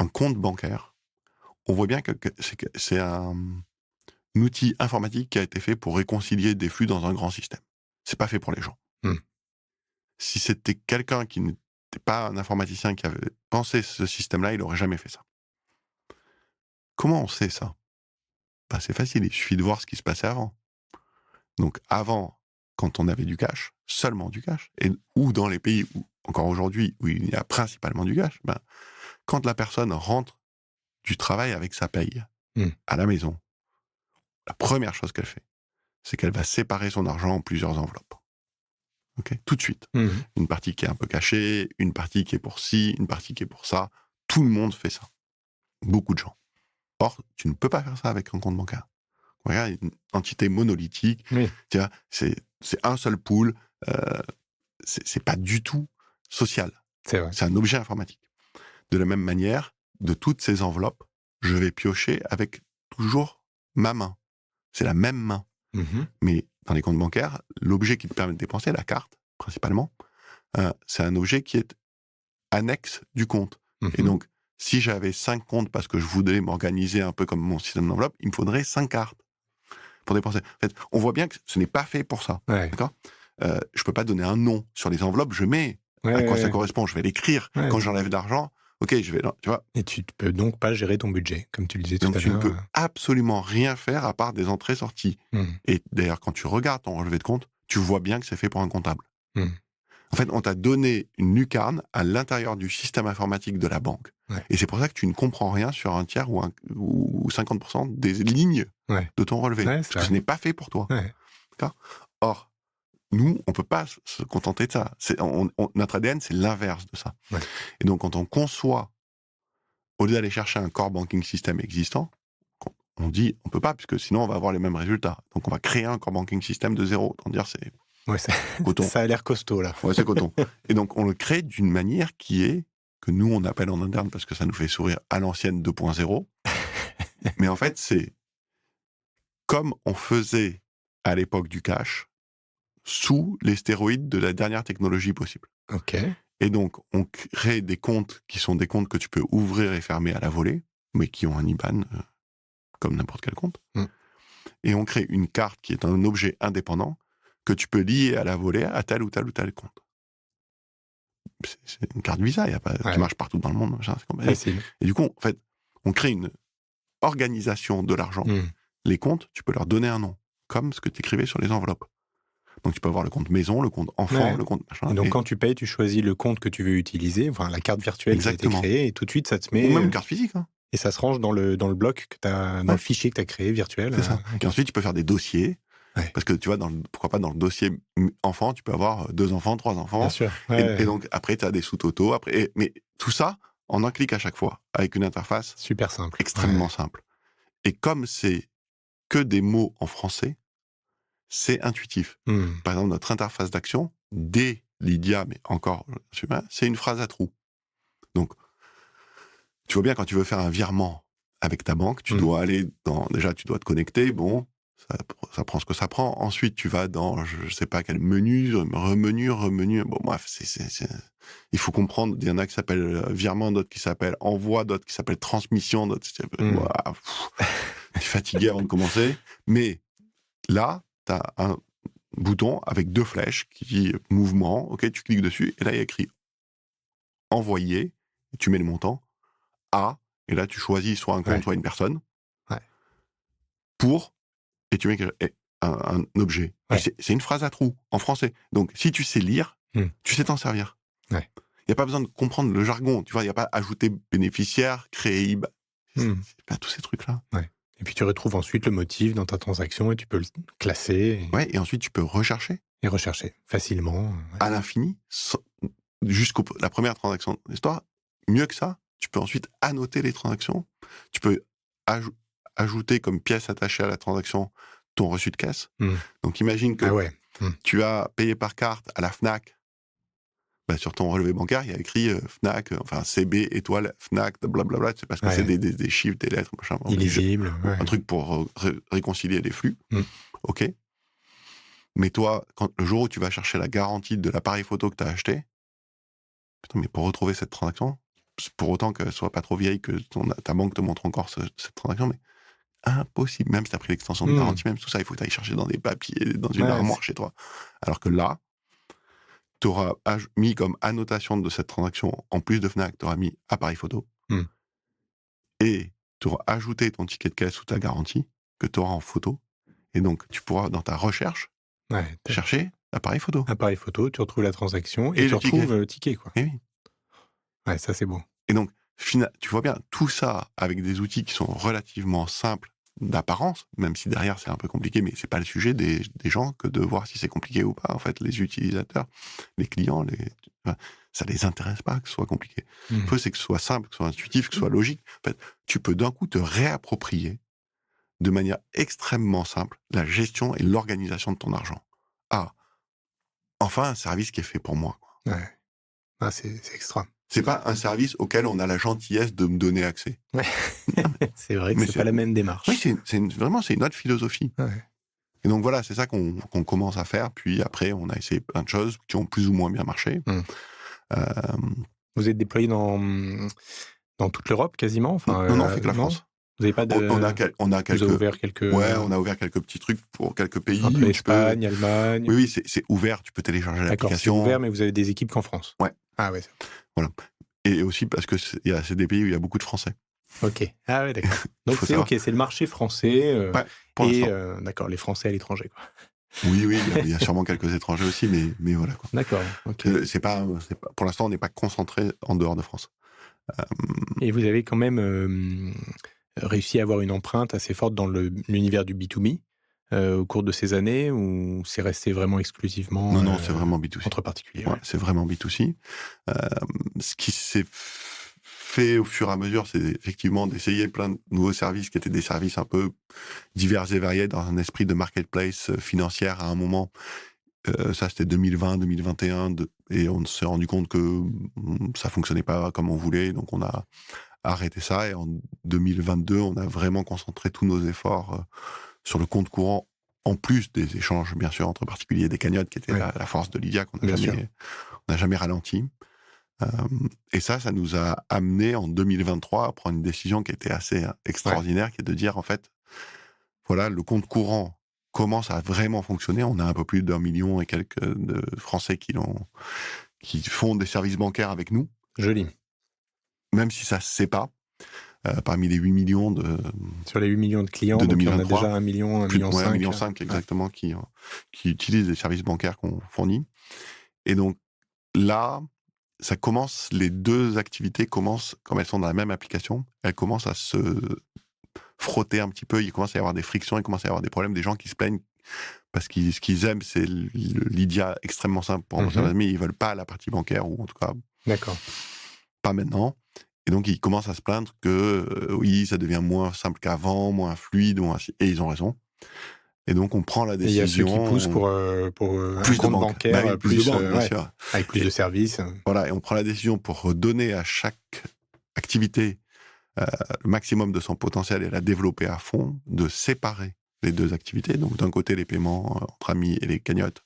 un compte bancaire, on voit bien que c'est un outil informatique qui a été fait pour réconcilier des flux dans un grand système. C'est pas fait pour les gens. Si c'était quelqu'un qui n'était pas un informaticien qui avait pensé ce système-là, il n'aurait jamais fait ça. Comment on sait ça? C'est facile, il suffit de voir ce qui se passait avant. Donc avant, quand on avait du cash, seulement du cash, ou dans les pays où, encore aujourd'hui, où il y a principalement du cash, quand la personne rentre du travail avec sa paye à la maison, la première chose qu'elle fait, c'est qu'elle va séparer son argent en plusieurs enveloppes. Tout de suite. Une partie qui est un peu cachée, une partie qui est pour ci, une partie qui est pour ça. Tout le monde fait ça. Beaucoup de gens. Or, tu ne peux pas faire ça avec un compte bancaire. Regarde, une entité monolithique, tu vois, c'est un seul pool, c'est pas du tout social. C'est vrai. C'est un objet informatique. De la même manière, de toutes ces enveloppes, je vais piocher avec toujours ma main. C'est la même main. Mais dans les comptes bancaires, l'objet qui te permet de dépenser, la carte, principalement, c'est un objet qui est annexe du compte. Et donc, si j'avais 5 comptes parce que je voulais m'organiser un peu comme mon système d'enveloppe, il me faudrait 5 cartes pour dépenser. En fait, on voit bien que ce n'est pas fait pour ça. Ouais. D'accord ? Je peux pas donner un nom sur les enveloppes, je mets à quoi ça correspond, je vais l'écrire. Ouais. Quand j'enlève d'argent, ok, je vais... Tu vois. Et tu ne peux donc pas gérer ton budget, comme tu le disais tout Donc à tu ne l'heure. peux absolument rien faire à part des entrées-sorties. Et d'ailleurs, quand tu regardes ton relevé de compte, tu vois bien que c'est fait pour un comptable. En fait, on t'a donné une lucarne à l'intérieur du système informatique de la banque. Ouais. Et c'est pour ça que tu ne comprends rien sur un tiers ou 50% des lignes de ton relevé. Parce que ce n'est pas fait pour toi. Ouais. D'accord ? Or, nous, on ne peut pas se contenter de ça. Notre ADN, c'est l'inverse de ça. Ouais. Et donc, quand on conçoit, au lieu d'aller chercher un core banking system existant, on dit, on ne peut pas, puisque sinon, on va avoir les mêmes résultats. Donc, on va créer un core banking system de zéro. Autant dire, c'est... Ouais, ça a l'air costaud, là. Ouais, c'est coton. Et donc, on le crée d'une manière qui est, que nous, on appelle en interne, parce que ça nous fait sourire, à l'ancienne 2.0. Mais en fait, c'est comme on faisait à l'époque du cash, sous les stéroïdes de la dernière technologie possible. Ok. Et donc, on crée des comptes qui sont des comptes que tu peux ouvrir et fermer à la volée, mais qui ont un IBAN, comme n'importe quel compte. Et on crée une carte qui est un objet indépendant, que tu peux lier à la volée à tel ou tel ou tel compte. C'est une carte Visa, qui marche partout dans le monde. Et du coup, en fait, on crée une organisation de l'argent. Les comptes, tu peux leur donner un nom, comme ce que tu écrivais sur les enveloppes. Donc, tu peux avoir le compte maison, le compte enfant, le compte machin. Et donc, quand tu payes, tu choisis le compte que tu veux utiliser, enfin, la carte virtuelle qui a été créée, et tout de suite, ça te met... Ou même une carte physique. Hein. Et ça se range dans le bloc que dans le fichier que tu as créé virtuel. C'est ça. Et ensuite, tu peux faire des dossiers. Ouais. Parce que tu vois, pourquoi pas dans le dossier enfant, tu peux avoir 2 enfants, 3 enfants. Bien sûr. Ouais. Et donc, après, tu as des sous-totaux. Mais tout ça, en un clic à chaque fois, avec une interface super simple. Extrêmement simple. Et comme c'est que des mots en français, c'est intuitif. Par exemple, notre interface d'action, dès Lydia, mais encore, c'est une phrase à trous. Donc, tu vois bien, quand tu veux faire un virement avec ta banque, tu dois aller déjà, tu dois te connecter, bon... Ça prend ce que ça prend. Ensuite, tu vas dans, je sais pas quel menu, remenu. Bon, bref, il faut comprendre. Il y en a qui s'appellent virement, d'autres qui s'appellent envoi, d'autres qui s'appellent transmission, d'autres qui s'appellent... Tu es fatigué avant de commencer. Mais là, tu as un bouton avec 2 flèches qui dit mouvement. Ok, tu cliques dessus. Et là, il y a écrit envoyer. Et tu mets le montant. A. Et là, tu choisis soit un compte, soit une personne. Ouais. Pour... Et tu mets un objet. Ouais. C'est une phrase à trous, en français. Donc, si tu sais lire, tu sais t'en servir. Il n'y a pas besoin de comprendre le jargon. Tu vois, il n'y a pas ajouter bénéficiaire, créer IBAN. C'est pas tous ces trucs-là. Ouais. Et puis, tu retrouves ensuite le motif dans ta transaction et tu peux le classer. Et ensuite, tu peux rechercher. Et rechercher facilement. À l'infini, jusqu'à la première transaction de l'histoire. Mieux que ça, tu peux ensuite annoter les transactions. Tu peux ajouter comme pièce attachée à la transaction ton reçu de caisse. Donc, imagine que tu as payé par carte à la Fnac. Sur ton relevé bancaire, il y a écrit Fnac, enfin CB, étoile, Fnac, blablabla. C'est parce que c'est des chiffres, des lettres, machin. Illisible. Un truc pour réconcilier les flux. OK. Mais toi, le jour où tu vas chercher la garantie de l'appareil photo que tu as acheté, putain, mais pour retrouver cette transaction, pour autant qu'elle soit pas trop vieille, que ta banque te montre encore cette transaction, mais impossible, même si tu as pris l'extension de garantie, même tout ça, il faut que tu ailles chercher dans des papiers, dans une armoire chez toi. Alors que là, tu auras mis comme annotation de cette transaction, en plus de Fnac, tu auras mis appareil photo, et tu auras ajouté ton ticket de caisse ou ta garantie, que tu auras en photo, et donc tu pourras, dans ta recherche, chercher appareil photo. Appareil photo, tu retrouves la transaction, et tu retrouves le ticket, quoi. Et oui. Ouais, ça c'est beau. Et donc, tu vois bien, tout ça avec des outils qui sont relativement simples d'apparence, même si derrière c'est un peu compliqué, mais c'est pas le sujet des gens que de voir si c'est compliqué ou pas. En fait, les utilisateurs, les clients, ça les intéresse pas que ce soit compliqué. Il faut c'est que ce soit simple, que ce soit intuitif, que ce soit logique. En fait, tu peux d'un coup te réapproprier de manière extrêmement simple la gestion et l'organisation de ton argent. Enfin un service qui est fait pour moi. Ouais. C'est extra. C'est pas un service auquel on a la gentillesse de me donner accès. Ouais. C'est vrai que c'est pas la même démarche. Oui, vraiment, c'est une autre philosophie. Ouais. Et donc voilà, c'est ça qu'on commence à faire. Puis après, on a essayé plein de choses qui ont plus ou moins bien marché. Euh, Vous êtes déployé dans toute l'Europe quasiment, enfin, non, on fait que la non? France. Vous n'avez pas de... On a Vous quelques. avez ouvert quelques... Ouais, on a ouvert quelques petits trucs pour quelques pays un peu où tu peux. Espagne, Allemagne... Oui, c'est ouvert. Tu peux télécharger D'accord, c'est l'application. ouvert, mais vous avez des équipes qu'en France. Ouais. Ah ouais. Voilà. Et aussi parce que c'est des pays où il y a beaucoup de Français. Ok. Ah ouais, d'accord. Donc Faut c'est savoir. ok, c'est le marché français Ouais, pour et l'instant. d'accord, les Français à l'étranger, quoi. Oui, il y a sûrement quelques étrangers aussi, mais voilà quoi. D'accord. Ok. C'est pas, pour l'instant, on n'est pas concentré en dehors de France. Et vous avez quand même réussi à avoir une empreinte assez forte dans l'univers du B2B au cours de ces années, ou c'est resté vraiment exclusivement Non, c'est vraiment B2C. entre particuliers. Ouais, c'est vraiment B2C. Ce qui s'est fait au fur et à mesure, c'est effectivement d'essayer plein de nouveaux services qui étaient des services un peu divers et variés dans un esprit de marketplace financière à un moment. Ça, c'était 2020, 2021, et on s'est rendu compte que ça fonctionnait pas comme on voulait, donc on a arrêté ça. Et en 2022, on a vraiment concentré tous nos efforts sur le compte courant, en plus des échanges, bien sûr, entre particuliers et des cagnottes, qui était la force de Lydia, qu'on n'a jamais ralenti. Et ça nous a amené en 2023 à prendre une décision qui était assez extraordinaire, qui est de dire, en fait, voilà, le compte courant commence à vraiment fonctionner. On a un peu plus d'1 million et quelques de Français qui font des services bancaires avec nous. Joli. Même si ça se sait pas, parmi les 8 millions sur les 8 millions de clients, de donc il y en a 2023, déjà 1 million, 1,5 million. 1,5 million exactement, qui utilisent les services bancaires qu'on fournit. Et donc là, ça commence, les deux activités commencent, comme elles sont dans la même application, elles commencent à se frotter un petit peu, il commence à y avoir des frictions, il commence à y avoir des problèmes, des gens qui se plaignent parce que ce qu'ils aiment, c'est le Lydia extrêmement simple pour rembourser, mais ils veulent pas la partie bancaire, ou en tout cas pas maintenant. Et donc ils commencent à se plaindre que oui, ça devient moins simple qu'avant, moins fluide, et ils ont raison. Et donc on prend la décision. Et il y a ceux qui poussent pour un plus compte de bancaire, plus de banques, bien sûr. Avec plus de services. Voilà, et on prend la décision pour donner à chaque activité le maximum de son potentiel et la développer à fond, de séparer les deux activités. Donc d'un côté les paiements entre amis et les cagnottes,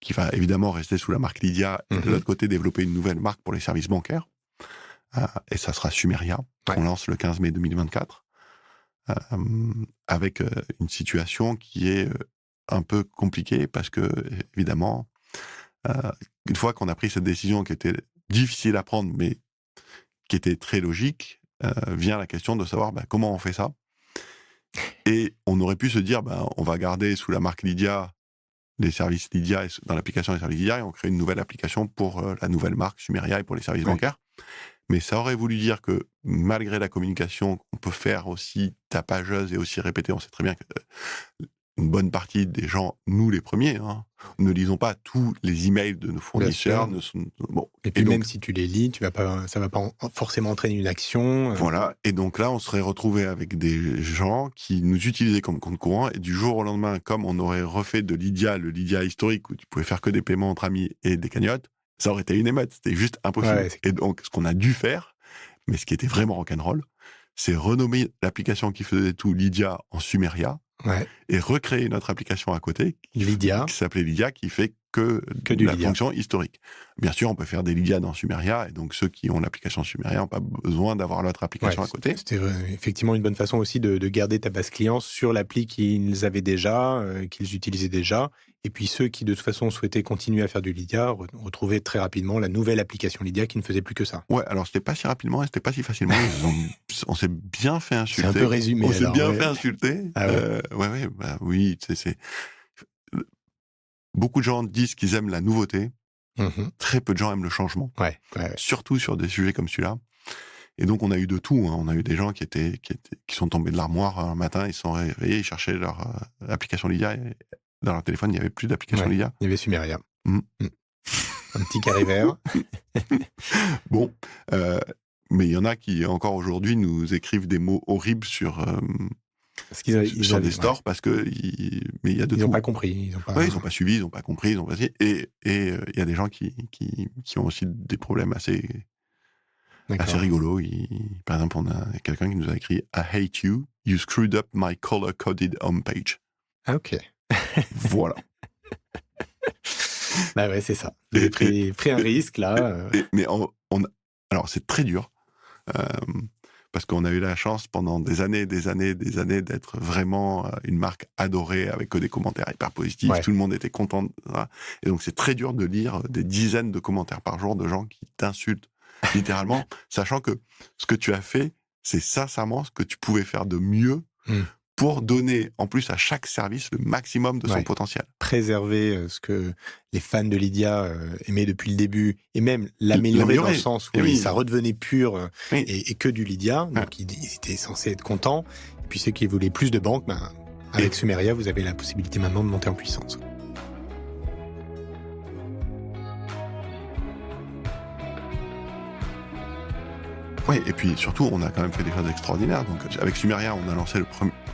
qui va évidemment rester sous la marque Lydia, et de l'autre côté développer une nouvelle marque pour les services bancaires. Et ça sera Sumeria, qu'on lance le 15 mai 2024, avec une situation qui est un peu compliquée, parce que, évidemment, une fois qu'on a pris cette décision qui était difficile à prendre, mais qui était très logique, vient la question de savoir comment on fait ça. Et on aurait pu se dire, on va garder sous la marque Lydia les services Lydia, dans l'application des services Lydia, et on crée une nouvelle application pour la nouvelle marque Sumeria et pour les services bancaires. Mais ça aurait voulu dire que, malgré la communication qu'on peut faire aussi tapageuse et aussi répétée, on sait très bien que une bonne partie des gens, nous les premiers, ne lisons pas tous les emails de nos fournisseurs. Et puis même si tu les lis, ça va pas forcément entraîner une action. Voilà. Et donc là, on serait retrouvé avec des gens qui nous utilisaient comme compte courant, et du jour au lendemain, comme on aurait refait de Lydia, le Lydia historique, où tu pouvais faire que des paiements entre amis et des cagnottes, ça aurait été une émeute. C'était juste impossible. Et donc, ce qu'on a dû faire, mais ce qui était vraiment rock'n'roll, c'est renommer l'application qui faisait tout Lydia en Sumeria, et recréer notre application à côté, qui s'appelait Lydia, qui fait que de la fonction historique. Bien sûr, on peut faire des Lydia dans Sumeria, et donc ceux qui ont l'application Sumeria n'ont pas besoin d'avoir l'autre application à côté. C'était effectivement une bonne façon aussi de garder ta base client sur l'appli qu'ils avaient déjà, qu'ils utilisaient déjà, et puis ceux qui de toute façon souhaitaient continuer à faire du Lydia retrouvaient très rapidement la nouvelle application Lydia qui ne faisait plus que ça. Ouais, alors c'était pas si rapidement et c'était pas si facilement. On s'est bien fait insulter. C'est un peu résumé. On s'est bien fait insulter. Oui, c'est... Beaucoup de gens disent qu'ils aiment la nouveauté. Très peu de gens aiment le changement. Surtout sur des sujets comme celui-là. Et donc, on a eu de tout. On a eu des gens qui sont tombés de l'armoire un matin, ils se sont réveillés, ils cherchaient leur application Lydia. Et dans leur téléphone, il n'y avait plus d'application Lydia. Il y avait Sumeria. Un petit carré vert. Bon. Mais il y en a qui, encore aujourd'hui, nous écrivent des mots horribles sur des stores, parce que mais il y a de tout. Ils n'ont pas compris. Ils n'ont pas suivi, ils n'ont pas compris, ils ont pas... Et il y a des gens qui ont aussi des problèmes assez rigolos. Par exemple, on a quelqu'un qui nous a écrit « I hate you, you screwed up my color-coded homepage ». Ah, ok. Voilà. Bah ouais, c'est ça. Vous avez pris un risque, là. Alors, c'est très dur, euh, parce qu'on a eu la chance pendant des années d'être vraiment une marque adorée, avec que des commentaires hyper positifs. Ouais. Tout le monde était content. Voilà. Et donc, c'est très dur de lire des dizaines de commentaires par jour de gens qui t'insultent, littéralement, sachant que ce que tu as fait, c'est sincèrement ce que tu pouvais faire de mieux pour donner, en plus, à chaque service le maximum de son potentiel. Préserver ce que les fans de Lydia aimaient depuis le début, et même l'améliorer dans le sens où ça redevenait pur et que du Lydia. Donc, ils étaient censés être contents. Et puis, ceux qui voulaient plus de banques, avec Sumeria, vous avez la possibilité maintenant de monter en puissance. Oui, et puis surtout, on a quand même fait des choses extraordinaires. Donc, avec Sumeria, on a lancé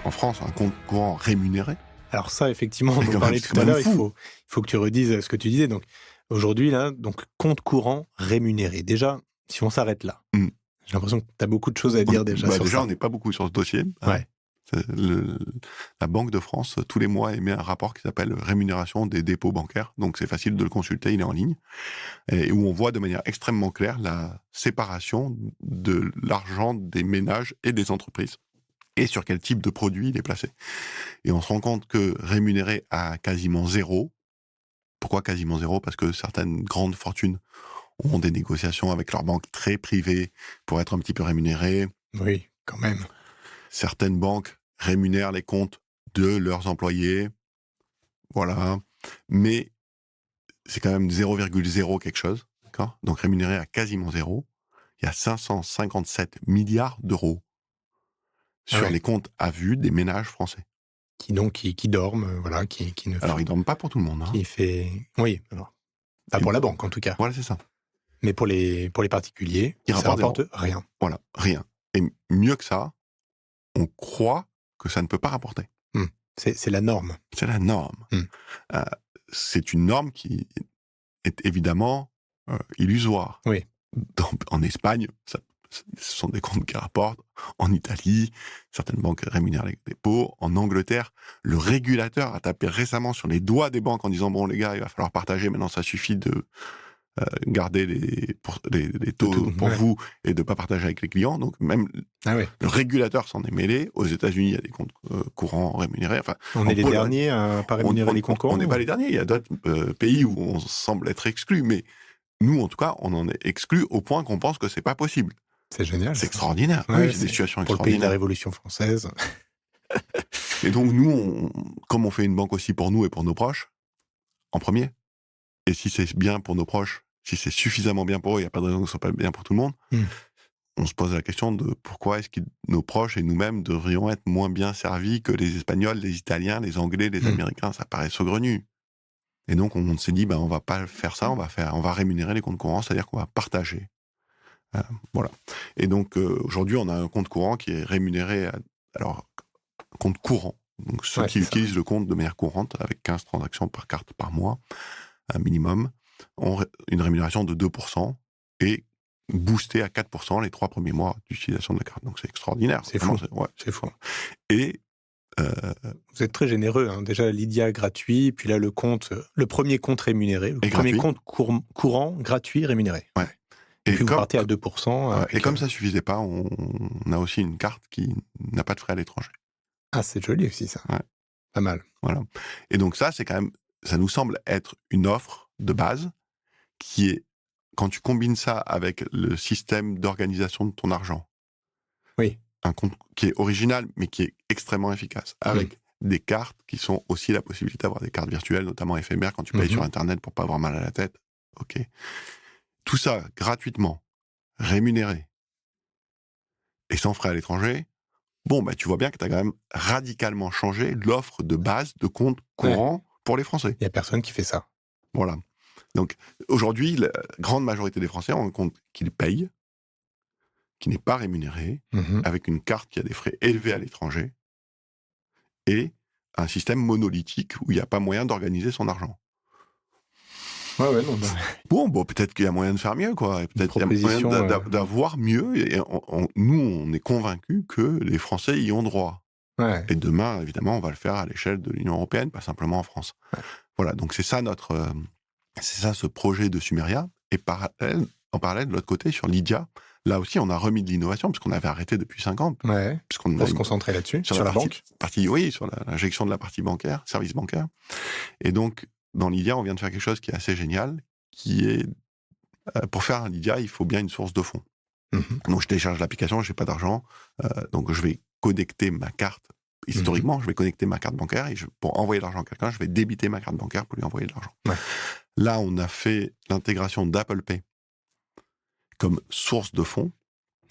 en France un compte courant rémunéré. Alors ça, effectivement, on en parlait tout à l'heure, il faut que tu redises ce que tu disais. Donc, aujourd'hui, là, compte courant rémunéré. Déjà, si on s'arrête là, j'ai l'impression que tu as beaucoup de choses à dire déjà sur ça. On n'est pas beaucoup sur ce dossier. Ouais. La Banque de France, tous les mois, émet un rapport qui s'appelle « Rémunération des dépôts bancaires ». Donc, c'est facile de le consulter, il est en ligne. Et où on voit de manière extrêmement claire la séparation de l'argent des ménages et des entreprises, et sur quel type de produit il est placé. Et on se rend compte que rémunéré à quasiment zéro. Pourquoi quasiment zéro ? Parce que certaines grandes fortunes ont des négociations avec leurs banques très privées pour être un petit peu rémunérées. Oui, quand même. Certaines banques rémunèrent les comptes de leurs employés. Voilà. Mais c'est quand même 0,0 quelque chose. D'accord ? Donc rémunéré à quasiment zéro. Il y a 557 milliards d'euros sur les comptes à vue des ménages français. Qui dorment, voilà, qui ne. Alors, ils dorment pas pour tout le monde. Qui fait. Oui, alors. Pas pour la banque, en tout cas. Voilà, c'est ça. Mais pour les particuliers, ça rapporte rien. Voilà, rien. Et mieux que ça, on croit que ça ne peut pas rapporter. C'est la norme. C'est la norme. C'est une norme qui est évidemment illusoire. Oui. En Espagne, ce sont des comptes qui rapportent. En Italie, certaines banques rémunèrent les dépôts. En Angleterre, le régulateur a tapé récemment sur les doigts des banques en disant « Bon, les gars, il va falloir partager. Maintenant, ça suffit de garder les taux pour vous et de ne pas partager avec les clients. » Donc, même le régulateur s'en est mêlé. Aux États-Unis, il y a des comptes courants rémunérés. Enfin, on est les derniers à ne pas rémunérer les comptes courants. On n'est pas les derniers. Il y a d'autres pays où on semble être exclus. Mais nous, en tout cas, on en est exclus au point qu'on pense que ce n'est pas possible. C'est génial. C'est extraordinaire. Ouais, c'est des situations pour extraordinaires. Pour le pays de la Révolution française. Et donc, nous, comme on fait une banque aussi pour nous et pour nos proches, en premier, et si c'est bien pour nos proches, si c'est suffisamment bien pour eux, il n'y a pas de raison que ce soit pas bien pour tout le monde, on se pose la question de pourquoi est-ce que nos proches et nous-mêmes devrions être moins bien servis que les Espagnols, les Italiens, les Anglais, les Américains. Ça paraît saugrenu. Et donc, on s'est dit, on va pas faire ça, on va rémunérer les comptes courants, c'est-à-dire qu'on va partager. Voilà. Et donc, aujourd'hui, on a un compte courant qui est rémunéré, compte courant. Donc, ceux qui utilisent le compte de manière courante, avec 15 transactions par carte par mois, un minimum, ont une rémunération de 2% et boosté à 4% les 3 premiers mois d'utilisation de la carte. Donc, c'est extraordinaire. C'est fou. C'est fou. Et vous êtes très généreux. Déjà, Lydia gratuit, puis là, le premier compte rémunéré, le premier compte courant gratuit rémunéré. Ouais. Et puis vous partez à 2%. Et comme ça ne suffisait pas, on a aussi une carte qui n'a pas de frais à l'étranger. Ah, c'est joli aussi, ça. Ouais. Pas mal. Voilà. Et donc ça, c'est quand même, ça nous semble être une offre de base qui est, quand tu combines ça avec le système d'organisation de ton argent, un compte qui est original, mais qui est extrêmement efficace, avec des cartes qui sont aussi la possibilité d'avoir des cartes virtuelles, notamment éphémères, quand tu payes sur Internet pour pas avoir mal à la tête. Ok. Tout ça gratuitement, rémunéré, et sans frais à l'étranger, tu vois bien que tu as quand même radicalement changé l'offre de base de compte courant pour les Français. Il n'y a personne qui fait ça. Voilà. Donc, aujourd'hui, la grande majorité des Français ont un compte qu'ils payent, qui n'est pas rémunéré, avec une carte qui a des frais élevés à l'étranger, et un système monolithique où il n'y a pas moyen d'organiser son argent. Peut-être qu'il y a moyen de faire mieux, quoi. Et peut-être qu'il y a moyen d'avoir mieux. Et nous, on est convaincus que les Français y ont droit. Ouais. Et demain, évidemment, on va le faire à l'échelle de l'Union européenne, pas simplement en France. Ouais. Voilà, donc c'est ça ce projet de Sumeria. Et en parallèle, de l'autre côté, sur Lydia, là aussi, on a remis de l'innovation, puisqu'on avait arrêté depuis 5 ans. Ouais. Puisqu'on Pour a se concentrer là-dessus, sur la partie, banque. oui, sur l'injection de la partie bancaire, service bancaire. Et donc, dans Lydia, on vient de faire quelque chose qui est assez génial, qui est, pour faire un Lydia, il faut bien une source de fonds. Donc, je télécharge l'application, je n'ai pas d'argent, donc je vais connecter ma carte. Historiquement, je vais connecter ma carte bancaire et pour envoyer de l'argent à quelqu'un, je vais débiter ma carte bancaire pour lui envoyer de l'argent. Ouais. Là, on a fait l'intégration d'Apple Pay comme source de fonds.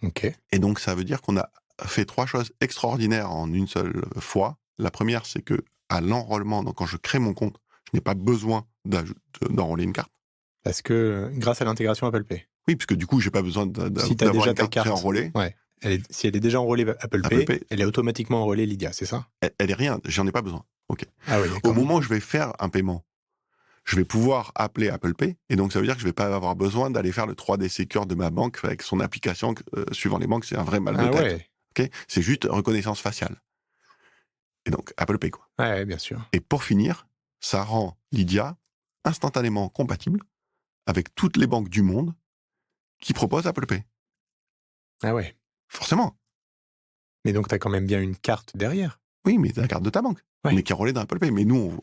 Ok. Et donc, ça veut dire qu'on a fait 3 choses extraordinaires en une seule fois. La première, c'est que à l'enrôlement, donc quand je crée mon compte, je n'ai pas besoin d'enrôler une carte. Parce que grâce à l'intégration Apple Pay. Oui, parce que du coup, j'ai pas besoin Si tu as d'avoir déjà une ta carte carte préenrôlée. Ouais. Si elle est déjà enrôlée Apple Pay, elle est automatiquement enrôlée Lydia, c'est ça? Elle est rien, j'en ai pas besoin. Ok. Ah oui, Au d'accord. moment où je vais faire un paiement, je vais pouvoir appeler Apple Pay, et donc ça veut dire que je vais pas avoir besoin d'aller faire le 3D Secure de ma banque avec son application. Suivant les banques, c'est un vrai mal de tête. Ouais. Okay, c'est juste reconnaissance faciale. Et donc Apple Pay, quoi. Ouais, bien sûr. Et pour finir, ça rend Lydia instantanément compatible avec toutes les banques du monde qui proposent Apple Pay. Ah ouais. Forcément. Mais donc, tu as quand même bien une carte derrière. Oui, mais c'est la carte de ta banque. Ouais. Mais qui est enrôlée dans Apple Pay. Mais nous,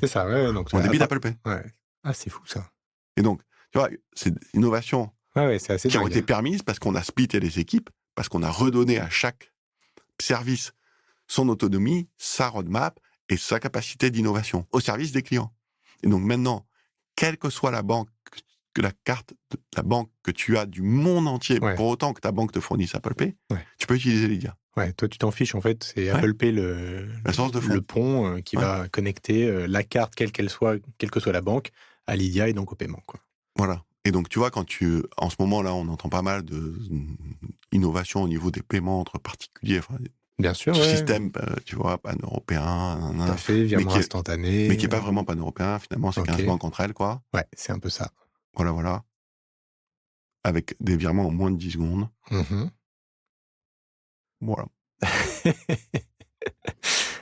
c'est ça, ouais. Donc, on débite Apple Pay. Ouais. Ah, c'est fou, ça. Et donc, tu vois, c'est une innovation c'est assez qui ont dingue. été permises parce qu'on a splitté les équipes, parce qu'on a redonné à chaque service son autonomie, sa roadmap et sa capacité d'innovation au service des clients. Et donc maintenant, quelle que soit la banque, que la carte de la banque que tu as du monde entier, pour autant que ta banque te fournisse Apple Pay, tu peux utiliser Lydia. Ouais, toi, tu t'en fiches, en fait. C'est Apple Pay la source de fonds. le pont qui va connecter la carte, quelle que soit la banque, à Lydia et donc au paiement, quoi. Voilà. Et donc, tu vois, en ce moment-là, on entend pas mal d'innovation au niveau des paiements entre particuliers. Enfin, bien sûr, système, tu vois, pan-européen. Tout à fait, virement instantané. Mais qui n'est pas vraiment pan-européen, finalement, c'est 15 banques entre elles, quoi. Ouais, c'est un peu ça. Voilà. Avec des virements en moins de 10 secondes. Voilà.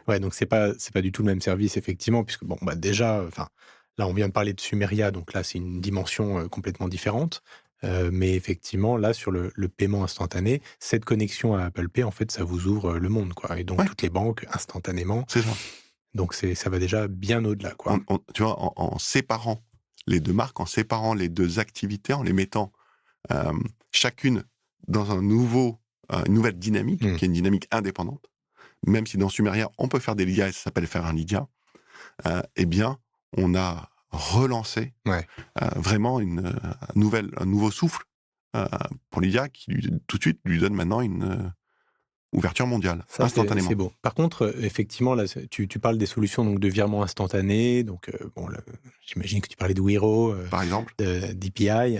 Ouais, donc c'est pas du tout le même service, effectivement, puisque, déjà, là, on vient de parler de Sumeria, donc là, c'est une dimension complètement différente. Mais effectivement, là, sur le paiement instantané, cette connexion à Apple Pay, en fait, ça vous ouvre le monde, quoi. Et donc, toutes les banques, instantanément. C'est ça. Donc, ça va déjà bien au-delà, quoi. Tu vois, en séparant les deux marques, en séparant les deux activités, en les mettant chacune dans une nouvelle dynamique, qui est une dynamique indépendante, même si dans Sumeria, on peut faire des Lydia et ça s'appelle faire un Lydia, eh bien, on a relancé vraiment un nouveau souffle pour Lydia qui tout de suite lui donne maintenant une ouverture mondiale, instantanément. C'est beau. Par contre, effectivement, là, tu parles des solutions donc, de virement instantané. Donc, j'imagine que tu parlais de Wero, par exemple, d'EPI,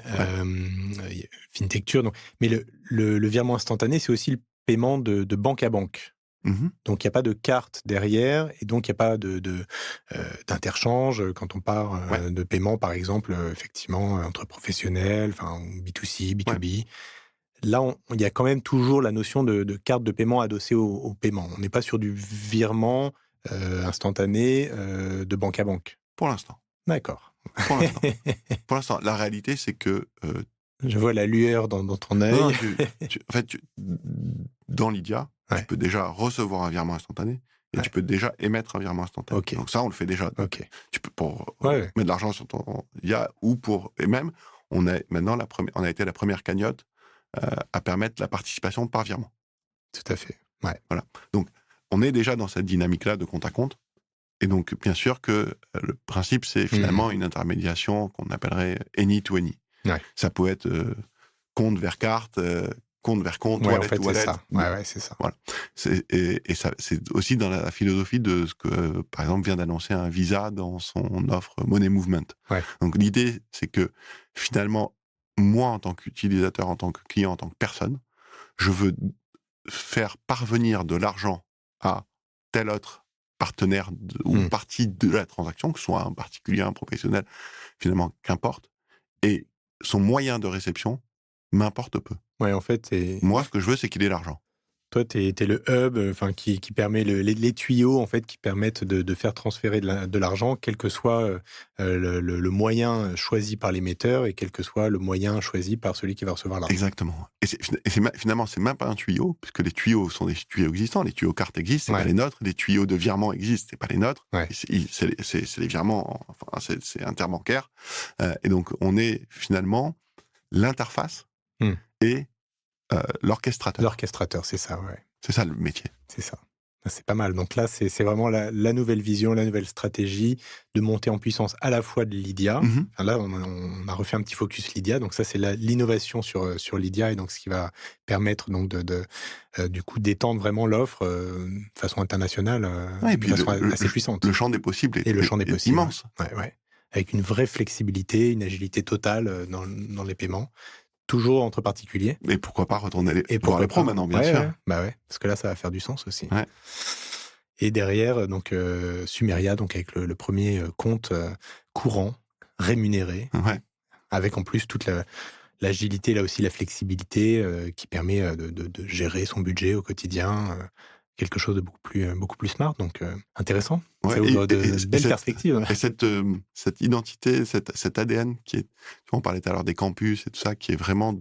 Fintecture. Donc, mais le virement instantané, c'est aussi le paiement de banque à banque. Donc, il n'y a pas de carte derrière et donc il n'y a pas d'interchange quand on parle de paiement, par exemple, effectivement, entre professionnels, B2C, B2B. Là, il y a quand même toujours la notion de carte de paiement adossée au paiement. On n'est pas sur du virement instantané de banque à banque. Pour l'instant. D'accord. Pour l'instant. La réalité, c'est que... je vois la lueur dans ton œil. Non, en fait, dans Lydia, tu peux déjà recevoir un virement instantané et tu peux déjà émettre un virement instantané. Okay. Donc ça, on le fait déjà. Okay. Tu peux mettre de l'argent sur ton Lydia et même, on a été la première cagnotte à permettre la participation par virement. Tout à fait. Ouais. Voilà. Donc, on est déjà dans cette dynamique-là de compte à compte. Et donc, bien sûr que le principe, c'est finalement une intermédiation qu'on appellerait any to any. Ouais. Ça peut être compte vers carte, compte vers compte, wallet, en fait, c'est ça. Ouais, c'est ça. Voilà. Et ça, c'est aussi dans la philosophie de ce que, par exemple, vient d'annoncer un Visa dans son offre Money Movement. Ouais. Donc, l'idée, c'est que finalement, moi, en tant qu'utilisateur, en tant que client, en tant que personne, je veux faire parvenir de l'argent à tel autre partenaire ou partie de la transaction, que ce soit un particulier, un professionnel, finalement, qu'importe. Et son moyen de réception m'importe peu. Ouais, en fait, moi, ce que je veux, c'est qu'il ait l'argent. Toi, tu es le hub, qui permet les tuyaux, en fait, qui permettent de faire transférer de l'argent, quel que soit, le moyen choisi par l'émetteur et quel que soit le moyen choisi par celui qui va recevoir l'argent. Exactement. Finalement, c'est même pas un tuyau, puisque les tuyaux sont des tuyaux existants. Les tuyaux cartes existent, c'est Ouais. pas les nôtres. Les tuyaux de virement existent, c'est pas les nôtres. Ouais. C'est les virements, c'est interbancaire. Et donc, on est finalement l'interface et l'orchestrateur. L'orchestrateur, c'est ça, ouais. C'est ça le métier. C'est ça. C'est pas mal. Donc là, c'est vraiment la nouvelle vision, la nouvelle stratégie de monter en puissance à la fois de Lydia. Mhm. Enfin, là, on a refait un petit focus Lydia. Donc ça, c'est l'innovation sur Lydia et donc ce qui va permettre donc du coup d'étendre vraiment l'offre de façon internationale, Ouais, et de puis façon assez puissante. le champ des possibles Et le champ des est possibles. immense. Ouais. Avec une vraie flexibilité, une agilité totale dans les paiements. Toujours entre particuliers. Et pourquoi pas retourner voir pourquoi les pros pas. maintenant, bien sûr. Ouais. Bah ouais, parce que là, ça va faire du sens aussi. Ouais. Et derrière, donc Sumeria, donc avec le premier compte courant, rémunéré, Ouais. avec en plus toute l'agilité, là aussi la flexibilité qui permet de gérer son budget au quotidien, quelque chose de beaucoup plus smart, donc intéressant. Ouais, Ça ouvre de belles perspectives. Et cette identité, cet ADN qui est, tu vois, on parlait tout à l'heure des campus et tout ça, qui est vraiment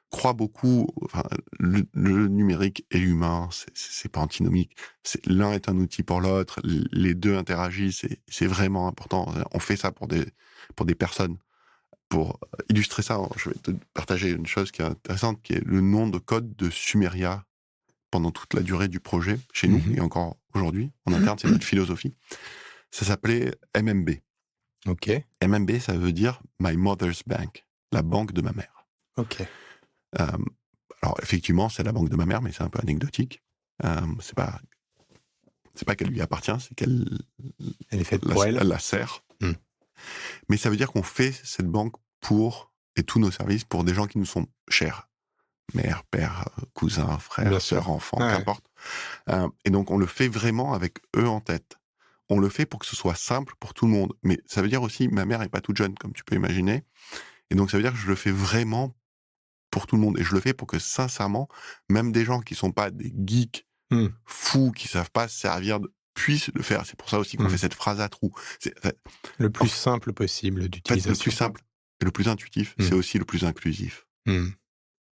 croit beaucoup, enfin, le numérique et l'humain, c'est pas antinomique. L'un est un outil pour l'autre, les deux interagissent, c'est vraiment important. On fait ça pour des personnes. Pour illustrer ça, je vais te partager une chose qui est intéressante, qui est le nom de code de Sumeria pendant toute la durée du projet, chez nous, et encore aujourd'hui, en interne, c'est notre philosophie. Ça s'appelait MMB. Ok. MMB, ça veut dire My Mother's Bank, la banque de ma mère. Ok. Alors, effectivement, c'est la banque de ma mère, mais c'est un peu anecdotique. C'est pas qu'elle lui appartient, c'est qu'elle Elle est faite pour elle. la sert. Mais ça veut dire qu'on fait cette banque et tous nos services pour des gens qui nous sont chers. Mère, père, cousin, frère, sœur, enfant, qu'importe. Et donc, on le fait vraiment avec eux en tête. On le fait pour que ce soit simple pour tout le monde. Mais ça veut dire aussi, ma mère n'est pas toute jeune, comme tu peux imaginer. Et donc, ça veut dire que je le fais vraiment pour tout le monde. Et je le fais pour que, sincèrement, même des gens qui ne sont pas des geeks fous, qui ne savent pas se servir, puissent le faire. C'est pour ça aussi qu'on fait cette phrase à trous. Le plus simple possible d'utilisation. Le plus simple et le plus intuitif, c'est aussi le plus inclusif.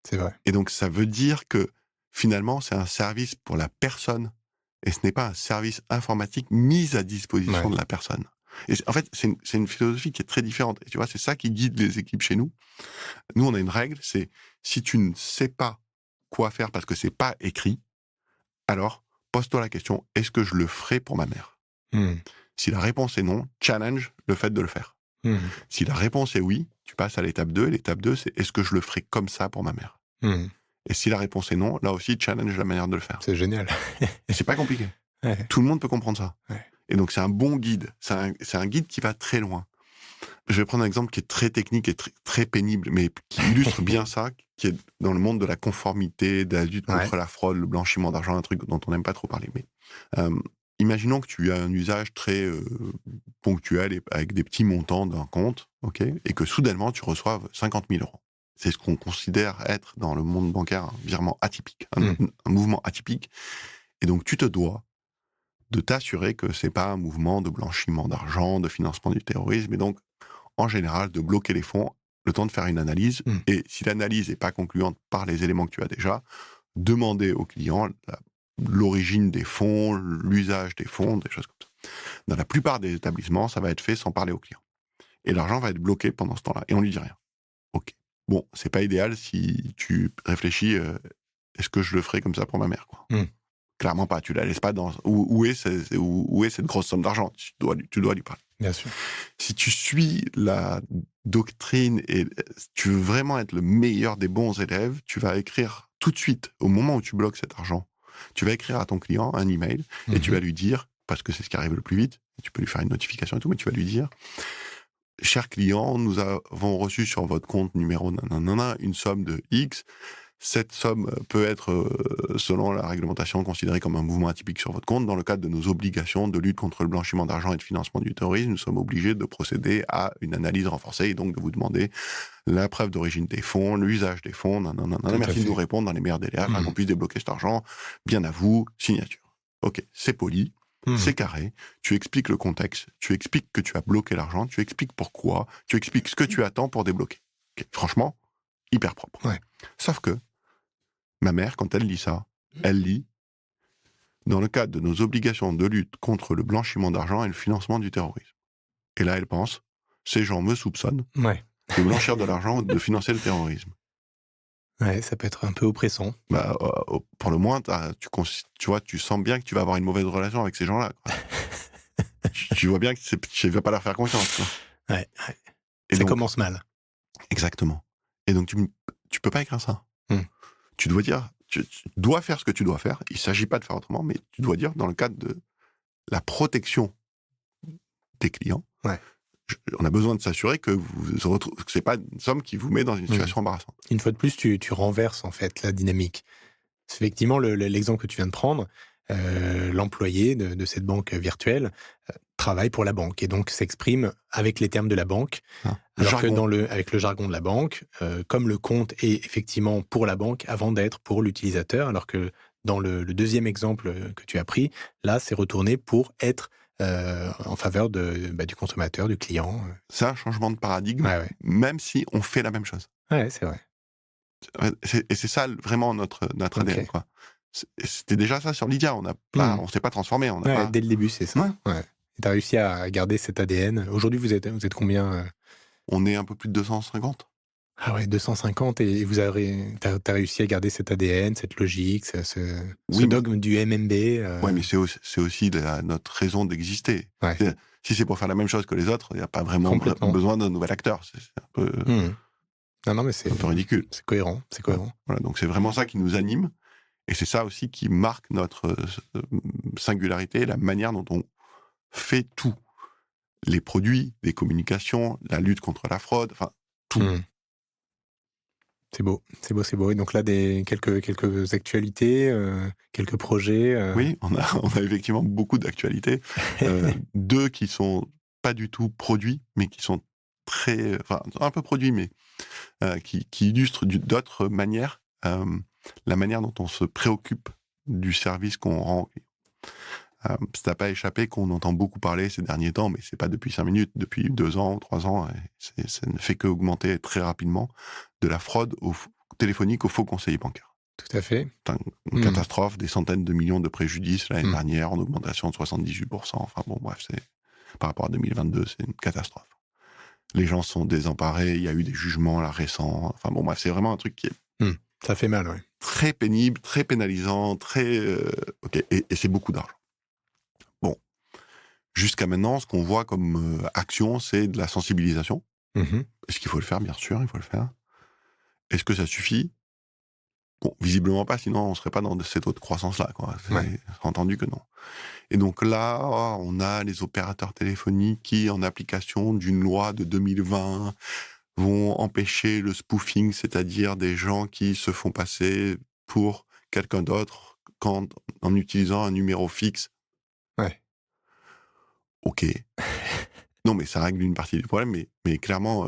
C'est vrai. Et donc, ça veut dire que, finalement, c'est un service pour la personne et ce n'est pas un service informatique mis à disposition de la personne. Et en fait, c'est une philosophie qui est très différente. Et tu vois, c'est ça qui guide les équipes chez nous. Nous, on a une règle, c'est si tu ne sais pas quoi faire parce que c'est pas écrit, alors pose-toi la question, est-ce que je le ferai pour ma mère? Si la réponse est non, challenge le fait de le faire. Si la réponse est oui, tu passes à l'étape 2. L'étape 2, c'est est-ce que je le ferai comme ça pour ma mère? Et si la réponse est non, là aussi, challenge la manière de le faire. C'est génial. Et c'est pas compliqué. Ouais. Tout le monde peut comprendre ça. Ouais. Et donc, c'est un bon guide. C'est un guide qui va très loin. Je vais prendre un exemple qui est très technique et très, très pénible, mais qui illustre bien ça, qui est dans le monde de la conformité, de la lutte contre la fraude, le blanchiment d'argent, un truc dont on n'aime pas trop parler. Mais imaginons que tu as un usage très ponctuel avec des petits montants d'un compte, et que soudainement, tu reçoives 50 000 €. C'est ce qu'on considère être, dans le monde bancaire, un virement atypique, un mouvement atypique. Et donc, tu te dois de t'assurer que c'est pas un mouvement de blanchiment d'argent, de financement du terrorisme, et donc, en général, de bloquer les fonds, le temps de faire une analyse. Et si l'analyse n'est pas concluante par les éléments que tu as déjà, demander au client l'origine des fonds, l'usage des fonds, des choses comme ça. Dans la plupart des établissements, ça va être fait sans parler au client. Et l'argent va être bloqué pendant ce temps-là. Et on lui dit rien. Ok. Bon, c'est pas idéal si tu réfléchis, est-ce que je le ferai comme ça pour ma mère, quoi. Clairement pas. Tu la laisses pas dans... Où est cette grosse somme d'argent? Tu dois lui parler. Bien sûr. Si tu suis la doctrine et tu veux vraiment être le meilleur des bons élèves, tu vas écrire tout de suite, au moment où tu bloques cet argent, tu vas écrire à ton client un email et tu vas lui dire, parce que c'est ce qui arrive le plus vite, tu peux lui faire une notification et tout, mais tu vas lui dire: cher client, nous avons reçu sur votre compte numéro nanana une somme de X. Cette somme peut être, selon la réglementation, considérée comme un mouvement atypique sur votre compte. Dans le cadre de nos obligations de lutte contre le blanchiment d'argent et de financement du terrorisme, nous sommes obligés de procéder à une analyse renforcée et donc de vous demander la preuve d'origine des fonds, l'usage des fonds. Merci de nous répondre dans les meilleurs délais afin qu'on puisse débloquer cet argent. Bien à vous, signature. Ok, c'est poli. C'est carré, tu expliques le contexte, tu expliques que tu as bloqué l'argent, tu expliques pourquoi, tu expliques ce que tu attends pour débloquer. Okay. Franchement, hyper propre. Ouais. Sauf que ma mère, quand elle lit ça, elle lit « Dans le cadre de nos obligations de lutte contre le blanchiment d'argent et le financement du terrorisme ». Et là, elle pense « Ces gens me soupçonnent de blanchir de l'argent ou de financer le terrorisme ». Ouais, ça peut être un peu oppressant. Bah, pour le moins, tu vois, tu sens bien que tu vas avoir une mauvaise relation avec ces gens-là. tu vois bien que tu ne vas pas leur faire confiance. Quoi. Ouais. Et ça donc, commence mal. Exactement. Et donc, tu peux pas écrire ça. Tu dois dire, tu dois faire ce que tu dois faire. Il ne s'agit pas de faire autrement, mais tu dois dire, dans le cadre de la protection des clients, on a besoin de s'assurer que ce n'est pas une somme qui vous met dans une situation embarrassante. Une fois de plus, tu renverses en fait la dynamique. Effectivement, l'exemple que tu viens de prendre, l'employé de cette banque virtuelle travaille pour la banque et donc s'exprime avec les termes de la banque, alors que avec le jargon de la banque, comme le compte est effectivement pour la banque avant d'être pour l'utilisateur, alors que dans le deuxième exemple que tu as pris, là, c'est retourné pour être en faveur du consommateur, du client. C'est un changement de paradigme, même si on fait la même chose. Ouais, c'est vrai. Et c'est ça vraiment notre ADN, quoi. C'était déjà ça sur Lydia, on s'est pas transformé. Dès le début, c'est ça. Ouais. Tu as réussi à garder cet ADN. Aujourd'hui, vous êtes combien On est un peu plus de 250. Ah ouais, 250, et t'as réussi à garder cet ADN, cette logique, ce dogme du MMB. Oui, mais c'est aussi notre raison d'exister. Ouais. Si c'est pour faire la même chose que les autres, il n'y a pas vraiment besoin d'un nouvel acteur. C'est un peu, non, mais c'est un peu ridicule. C'est cohérent. Voilà, donc c'est vraiment ça qui nous anime, et c'est ça aussi qui marque notre singularité, la manière dont on fait tout. Les produits, les communications, la lutte contre la fraude, enfin, tout. C'est beau. Et donc là, quelques actualités, quelques projets. Oui, on a effectivement beaucoup d'actualités. 2 qui sont pas du tout produits, mais qui sont un peu produits, mais qui illustrent d'autres manières la manière dont on se préoccupe du service qu'on rend. Ça n'a pas échappé qu'on entend beaucoup parler ces derniers temps, mais c'est pas depuis 5 minutes, depuis 2 ans, 3 ans, et ça ne fait qu'augmenter très rapidement, de la fraude téléphonique aux faux conseillers bancaires. Tout à fait. C'est une catastrophe, des centaines de millions de préjudices l'année dernière, en augmentation de 78%. Enfin bon, bref, par rapport à 2022, c'est une catastrophe. Les gens sont désemparés, il y a eu des jugements là récents. Enfin bon, bref, c'est vraiment un truc qui est ça fait mal, oui. Très pénible, très pénalisant, et c'est beaucoup d'argent. Bon, jusqu'à maintenant, ce qu'on voit comme action, c'est de la sensibilisation. Est-ce qu'il faut le faire? Bien sûr, il faut le faire. Est-ce que ça suffit? Bon, visiblement pas, sinon on serait pas dans cette autre croissance-là, quoi. C'est entendu que non. Et donc là, on a les opérateurs téléphoniques qui, en application d'une loi de 2020, vont empêcher le spoofing, c'est-à-dire des gens qui se font passer pour quelqu'un d'autre en utilisant un numéro fixe. Ouais. Ok. Non, mais ça règle une partie du problème, mais clairement,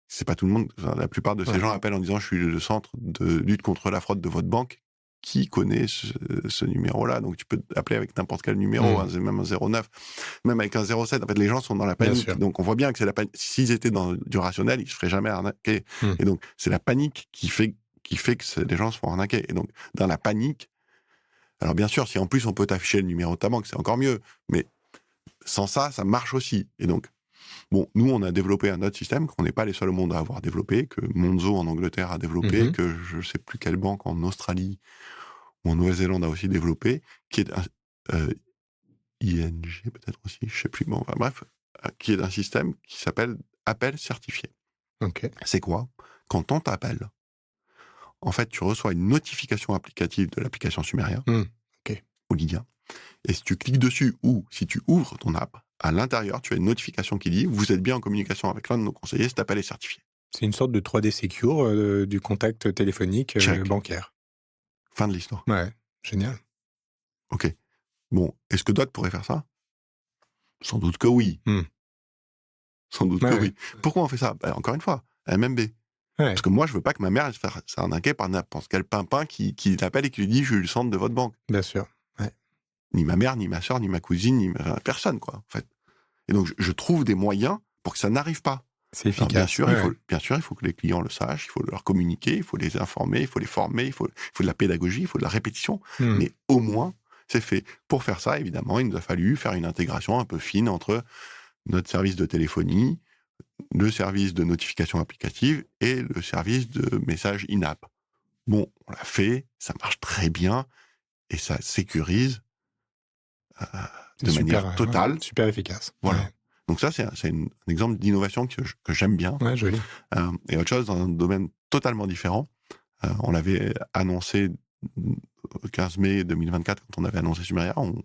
c'est pas tout le monde. Enfin, la plupart de ces gens appellent en disant « Je suis le centre de lutte contre la fraude de votre banque ». Qui connaît ce numéro-là? Donc tu peux appeler avec n'importe quel numéro, même un 09, même avec un 07. En fait, les gens sont dans la panique. Donc on voit bien que c'est la panique. S'ils étaient dans du rationnel, ils se feraient jamais arnaquer. Et donc c'est la panique qui fait que les gens se font arnaquer. Et donc dans la panique, alors bien sûr, si en plus on peut t'afficher le numéro de ta banque, c'est encore mieux. Mais sans ça, ça marche aussi. Et donc, bon, nous, on a développé un autre système qu'on n'est pas les seuls au monde à avoir développé, que Monzo en Angleterre a développé, que je ne sais plus quelle banque en Australie ou en Nouvelle-Zélande a aussi développé, qui est ING peut-être aussi, je ne sais plus. Bon, enfin, bref, qui est un système qui s'appelle appel certifié. Okay. C'est quoi? Quand on t'appelle, en fait, tu reçois une notification applicative de l'application Sumeria ou Lydia. Et si tu cliques dessus ou si tu ouvres ton app, à l'intérieur, tu as une notification qui dit « Vous êtes bien en communication avec l'un de nos conseillers, cet appel est certifié ». C'est une sorte de 3D Secure du contact téléphonique bancaire. Fin de l'histoire. Ouais, génial. Ok. Bon, est-ce que d'autres pourraient faire ça? Sans doute que oui. Sans doute que oui. Pourquoi on fait ça? Encore une fois, MMB. Parce que moi, je veux pas que ma mère elle se fasse arnaquer par n'importe quel pimpin qui l'appelle et qui lui dit « je suis le centre de votre banque ». Bien sûr. Ouais. Ni ma mère, ni ma soeur, ni ma cousine, ni personne, quoi, en fait. Et donc, je trouve des moyens pour que ça n'arrive pas. C'est efficace. Alors, bien sûr, il faut que les clients le sachent, il faut leur communiquer, il faut les informer, il faut les former, il faut de la pédagogie, il faut de la répétition. Mais au moins, c'est fait. Pour faire ça, évidemment, il nous a fallu faire une intégration un peu fine entre notre service de téléphonie, le service de notification applicative et le service de message in-app. Bon, on l'a fait, ça marche très bien et ça sécurise de manière totale. Super efficace. Voilà. Ouais. Donc ça, c'est un exemple d'innovation que j'aime bien. Ouais, joli. Et autre chose, dans un domaine totalement différent, on l'avait annoncé le 15 mai 2024, quand on avait annoncé Sumeria, on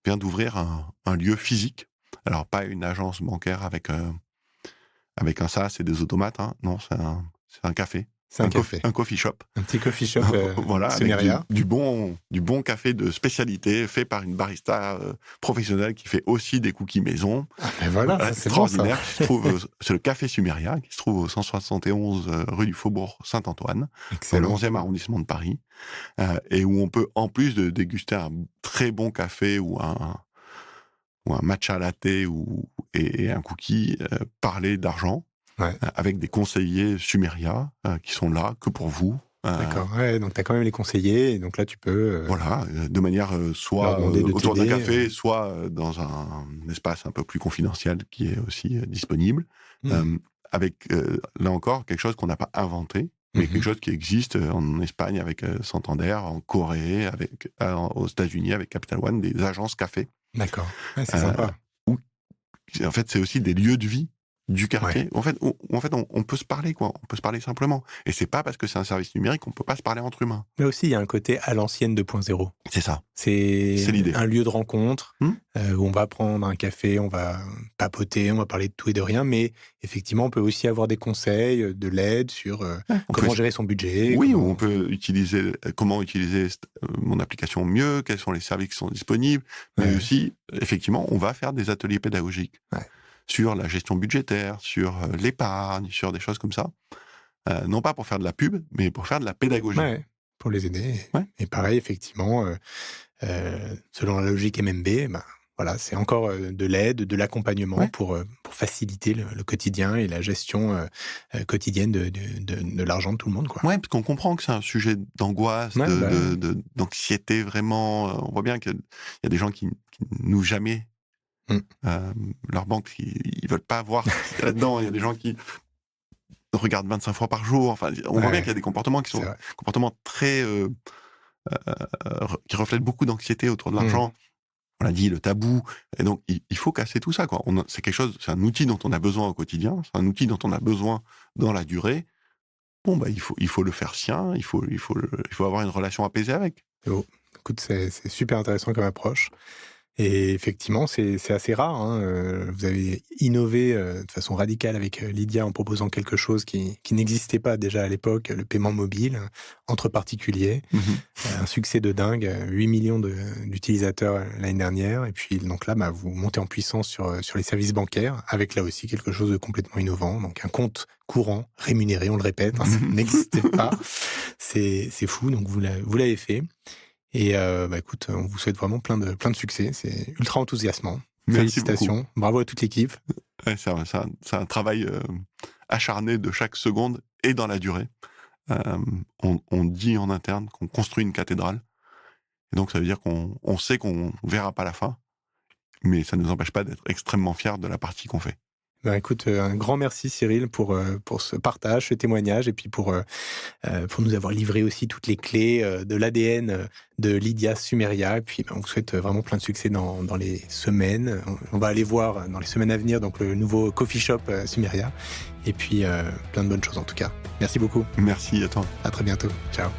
vient d'ouvrir un lieu physique. Alors, pas une agence bancaire avec un SaaS et des automates, hein. Non, c'est un café. C'est un café. Un coffee shop. Un petit coffee shop voilà, Sumeria. Avec du bon café de spécialité, fait par une barista professionnelle qui fait aussi des cookies maison. Voilà, c'est extraordinaire. C'est le café Sumeria, qui se trouve au 171 rue du Faubourg Saint-Antoine, dans le 11e arrondissement de Paris, et où on peut, en plus de déguster un très bon café ou un matcha latte et un cookie, parler d'argent. Ouais. Avec des conseillers Sumeria qui sont là que pour vous. D'accord, donc tu as quand même les conseillers, et donc là tu peux... Voilà, de manière soit autour d'un café, soit dans un espace un peu plus confidentiel qui est aussi disponible, avec, là encore, quelque chose qu'on n'a pas inventé, mais quelque chose qui existe en Espagne avec Santander, en Corée, aux États-Unis avec Capital One, des agences café. D'accord, c'est sympa. En fait, c'est aussi des lieux de vie du quartier. Ouais. En fait, on peut se parler, quoi. On peut se parler simplement. Et c'est pas parce que c'est un service numérique qu'on peut pas se parler entre humains. Mais aussi, il y a un côté à l'ancienne 2.0. C'est ça. C'est l'idée. Un lieu de rencontre où on va prendre un café, on va papoter, on va parler de tout et de rien, mais effectivement, on peut aussi avoir des conseils, de l'aide sur comment gérer son budget. Oui, on peut comment utiliser mon application mieux, quels sont les services qui sont disponibles, mais aussi, effectivement, on va faire des ateliers pédagogiques. Ouais. Sur la gestion budgétaire, sur l'épargne, sur des choses comme ça. Non pas pour faire de la pub, mais pour faire de la pédagogie. Ouais, pour les aider. Ouais. Et pareil, effectivement, selon la logique MMB, voilà, c'est encore de l'aide, de l'accompagnement pour faciliter le quotidien et la gestion quotidienne de l'argent de tout le monde. Oui, parce qu'on comprend que c'est un sujet d'angoisse, d'anxiété vraiment. On voit bien qu'il y a des gens qui n'ouvrent jamais leur banque, ils veulent pas voir là-dedans. Il y a des gens qui regardent 25 fois par jour. Enfin, on voit bien qu'il y a des comportements qui sont comportements très qui reflètent beaucoup d'anxiété autour de l'argent. On l'a dit, le tabou. Et donc, il faut casser tout ça, quoi. C'est quelque chose, c'est un outil dont on a besoin au quotidien. C'est un outil dont on a besoin dans la durée. Bon, il faut le faire sien. Il faut avoir une relation apaisée avec. Oh, écoute, c'est super intéressant comme approche. Et effectivement, c'est assez rare. Vous avez innové de façon radicale avec Lydia en proposant quelque chose qui n'existait pas déjà à l'époque, le paiement mobile entre particuliers. Un succès de dingue, 8 millions d'utilisateurs l'année dernière. Et puis donc là, vous montez en puissance sur les services bancaires, avec là aussi quelque chose de complètement innovant. Donc un compte courant, rémunéré, on le répète, ça n'existait pas. C'est fou, donc vous l'avez fait. Et écoute, on vous souhaite vraiment plein de succès. C'est ultra enthousiasmant. Félicitations. Beaucoup. Bravo à toute l'équipe. Ouais, c'est un travail acharné de chaque seconde et dans la durée. On dit en interne qu'on construit une cathédrale. Et donc, ça veut dire qu'on sait qu'on verra pas la fin. Mais ça ne nous empêche pas d'être extrêmement fiers de la partie qu'on fait. Écoute, un grand merci Cyril pour ce partage, ce témoignage, et puis pour nous avoir livré aussi toutes les clés de l'ADN de Lydia Sumeria. Et puis on vous souhaite vraiment plein de succès dans les semaines. On va aller voir dans les semaines à venir donc le nouveau coffee shop Sumeria. Et puis plein de bonnes choses en tout cas. Merci beaucoup. Merci à toi. À très bientôt. Ciao.